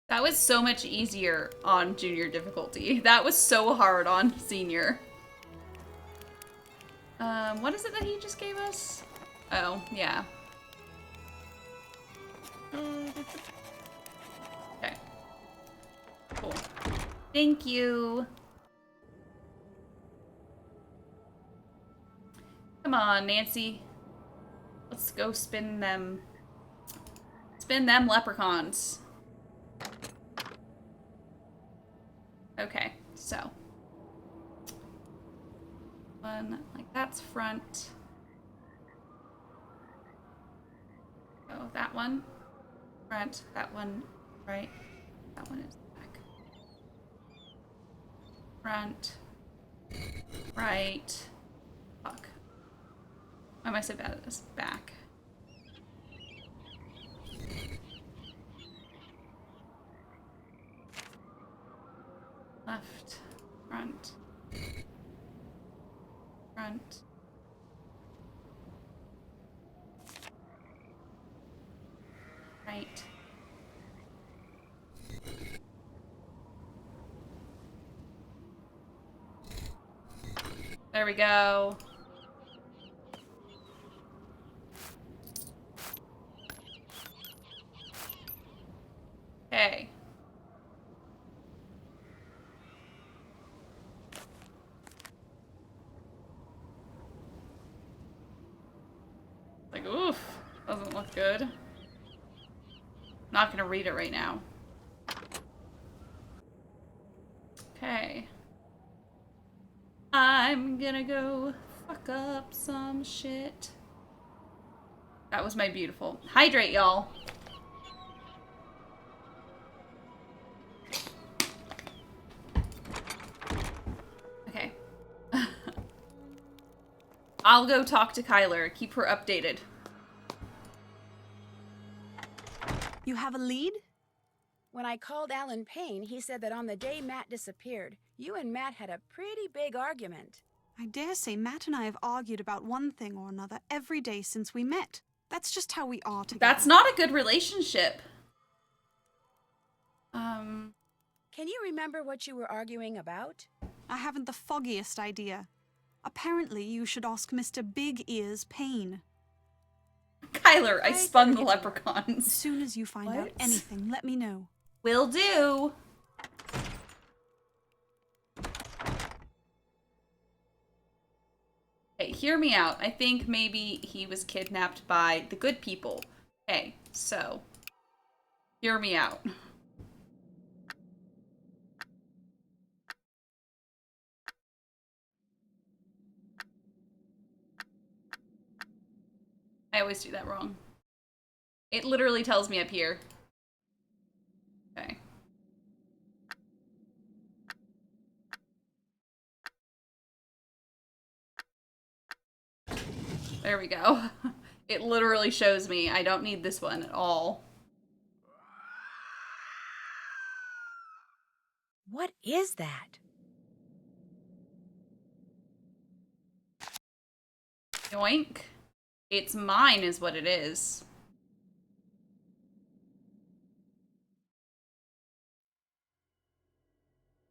That was so much easier on junior difficulty. That was so hard on senior. What is it that he just gave us? Oh, yeah. Okay. Cool. Thank you. Come on, Nancy. Let's go spin them. Spin them leprechauns. Okay, so. One, like that's front. Go So that one, front, that one, right, that one is back. Front, right, fuck. Why am I so bad at this? Back. Left, front, front. Right. There we go. Okay. Like, oof. Doesn't look good. Not gonna read it right now. Okay. I'm gonna go fuck up some shit. That was my beautiful. Hydrate, y'all. Okay. I'll go talk to Kyler. Keep her updated. You have a lead? When I called Alan Payne, he said that on the day Matt disappeared, you and Matt had a pretty big argument. I dare say Matt and I have argued about one thing or another every day since we met. That's just how we are together. That's not a good relationship. Can you remember what you were arguing about? I haven't the foggiest idea. Apparently, you should ask Mr. Big Ears Payne. Kyler, I spun the As leprechauns. soon as you find out anything, let me know. Will do. Okay, hear me out. I think maybe he was kidnapped by the good people. Okay, so hear me out. I always do that wrong. It literally tells me up here. Okay. There we go. It literally shows me. I don't need this one at all. What is that? Yoink. It's mine is what it is.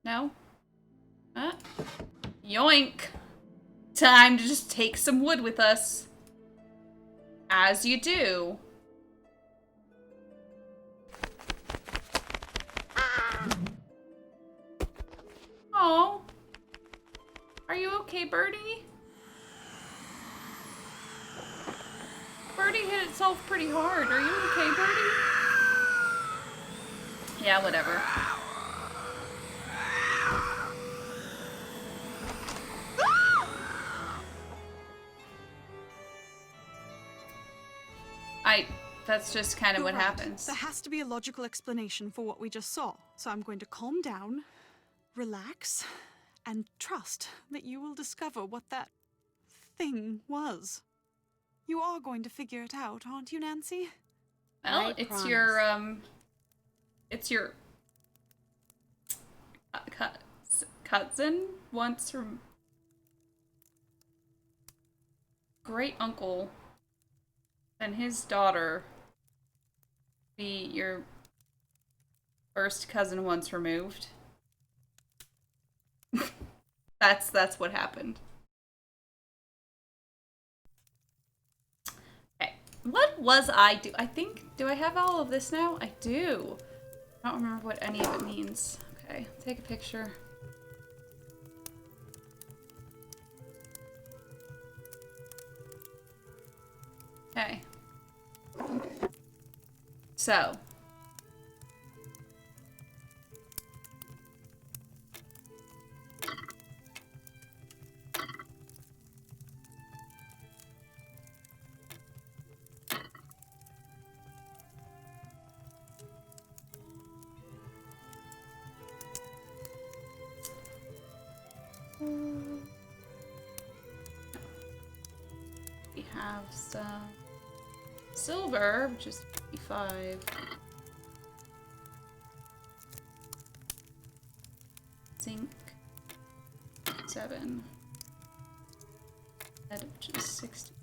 No? Yoink. Time to just take some wood with us. As you do. Oh. Are you okay, Birdie? Birdie hit itself pretty hard. Are you okay, Birdie? Yeah, whatever. That's just kind of what happens. There has to be a logical explanation for what we just saw. So I'm going to calm down, relax, and trust that you will discover what that thing was. You are going to figure it out, aren't you, Nancy? Well, it's your cousin wants her great uncle and his daughter be your first cousin once removed. That's what happened. Okay, what was I do? I think, do I have all of this now? I do. I don't remember what any of it means. Okay, take a picture. Okay. So. some silver, which is 55. Zinc, 7. Lead, which is 60.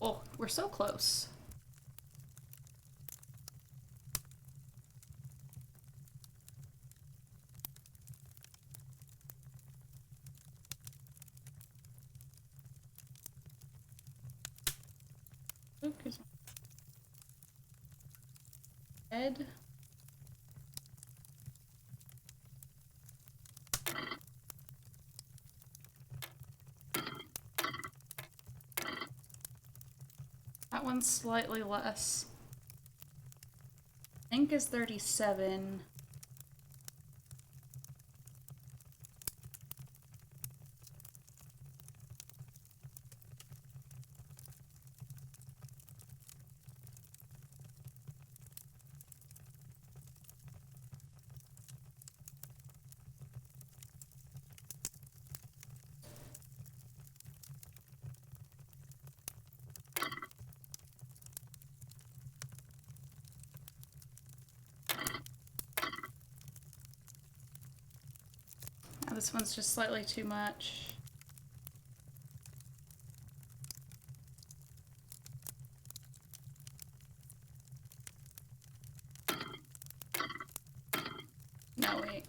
Oh, we're so close. Focus. Head. That one's slightly less. Ink is 37. Now this one's just slightly too much. No, wait.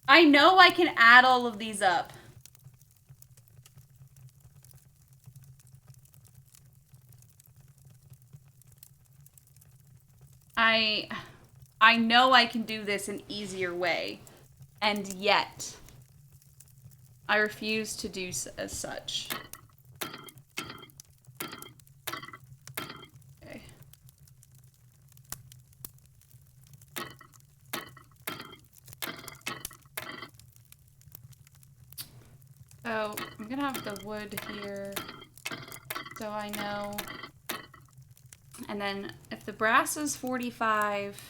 I know I can add all of these up. I know I can do this an easier way, and yet I refuse to do as such. Okay. So I'm gonna have the wood here so I know. And then if the brass is 45,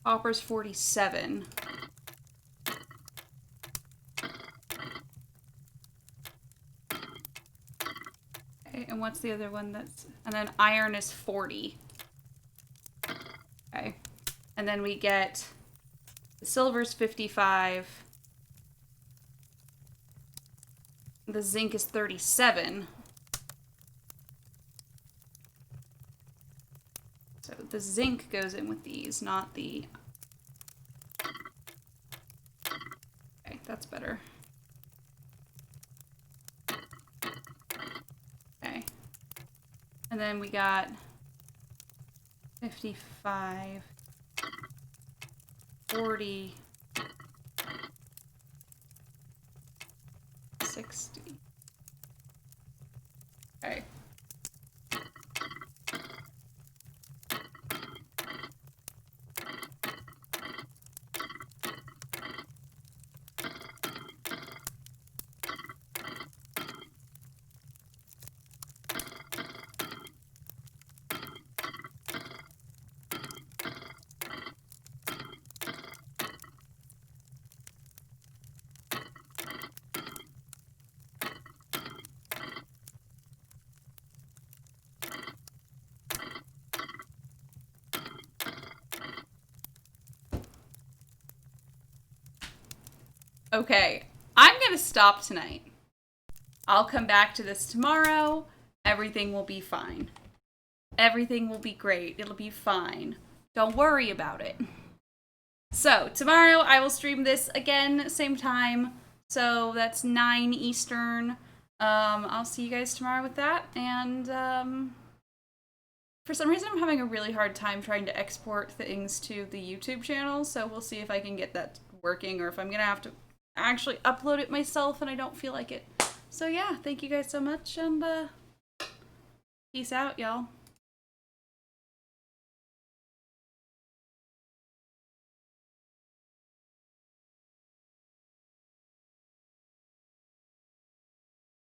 copper's 47. Okay, and what's the other one that's... And then iron is 40. Okay. And then we get... The silver's 55. The zinc is 37. So the zinc goes in with these, not the... Okay, that's better. Okay. And then we got 55, 40, 60. Okay. Okay, I'm gonna stop tonight. I'll come back to this tomorrow. Everything will be fine. Everything will be great. It'll be fine. Don't worry about it. So, tomorrow I will stream this again, same time. So, that's 9 Eastern. I'll see you guys tomorrow with that, and for some reason I'm having a really hard time trying to export things to the YouTube channel, so we'll see if I can get that working, or if I'm gonna have to actually upload it myself and I don't feel like it. So yeah, thank you guys so much, and peace out, y'all.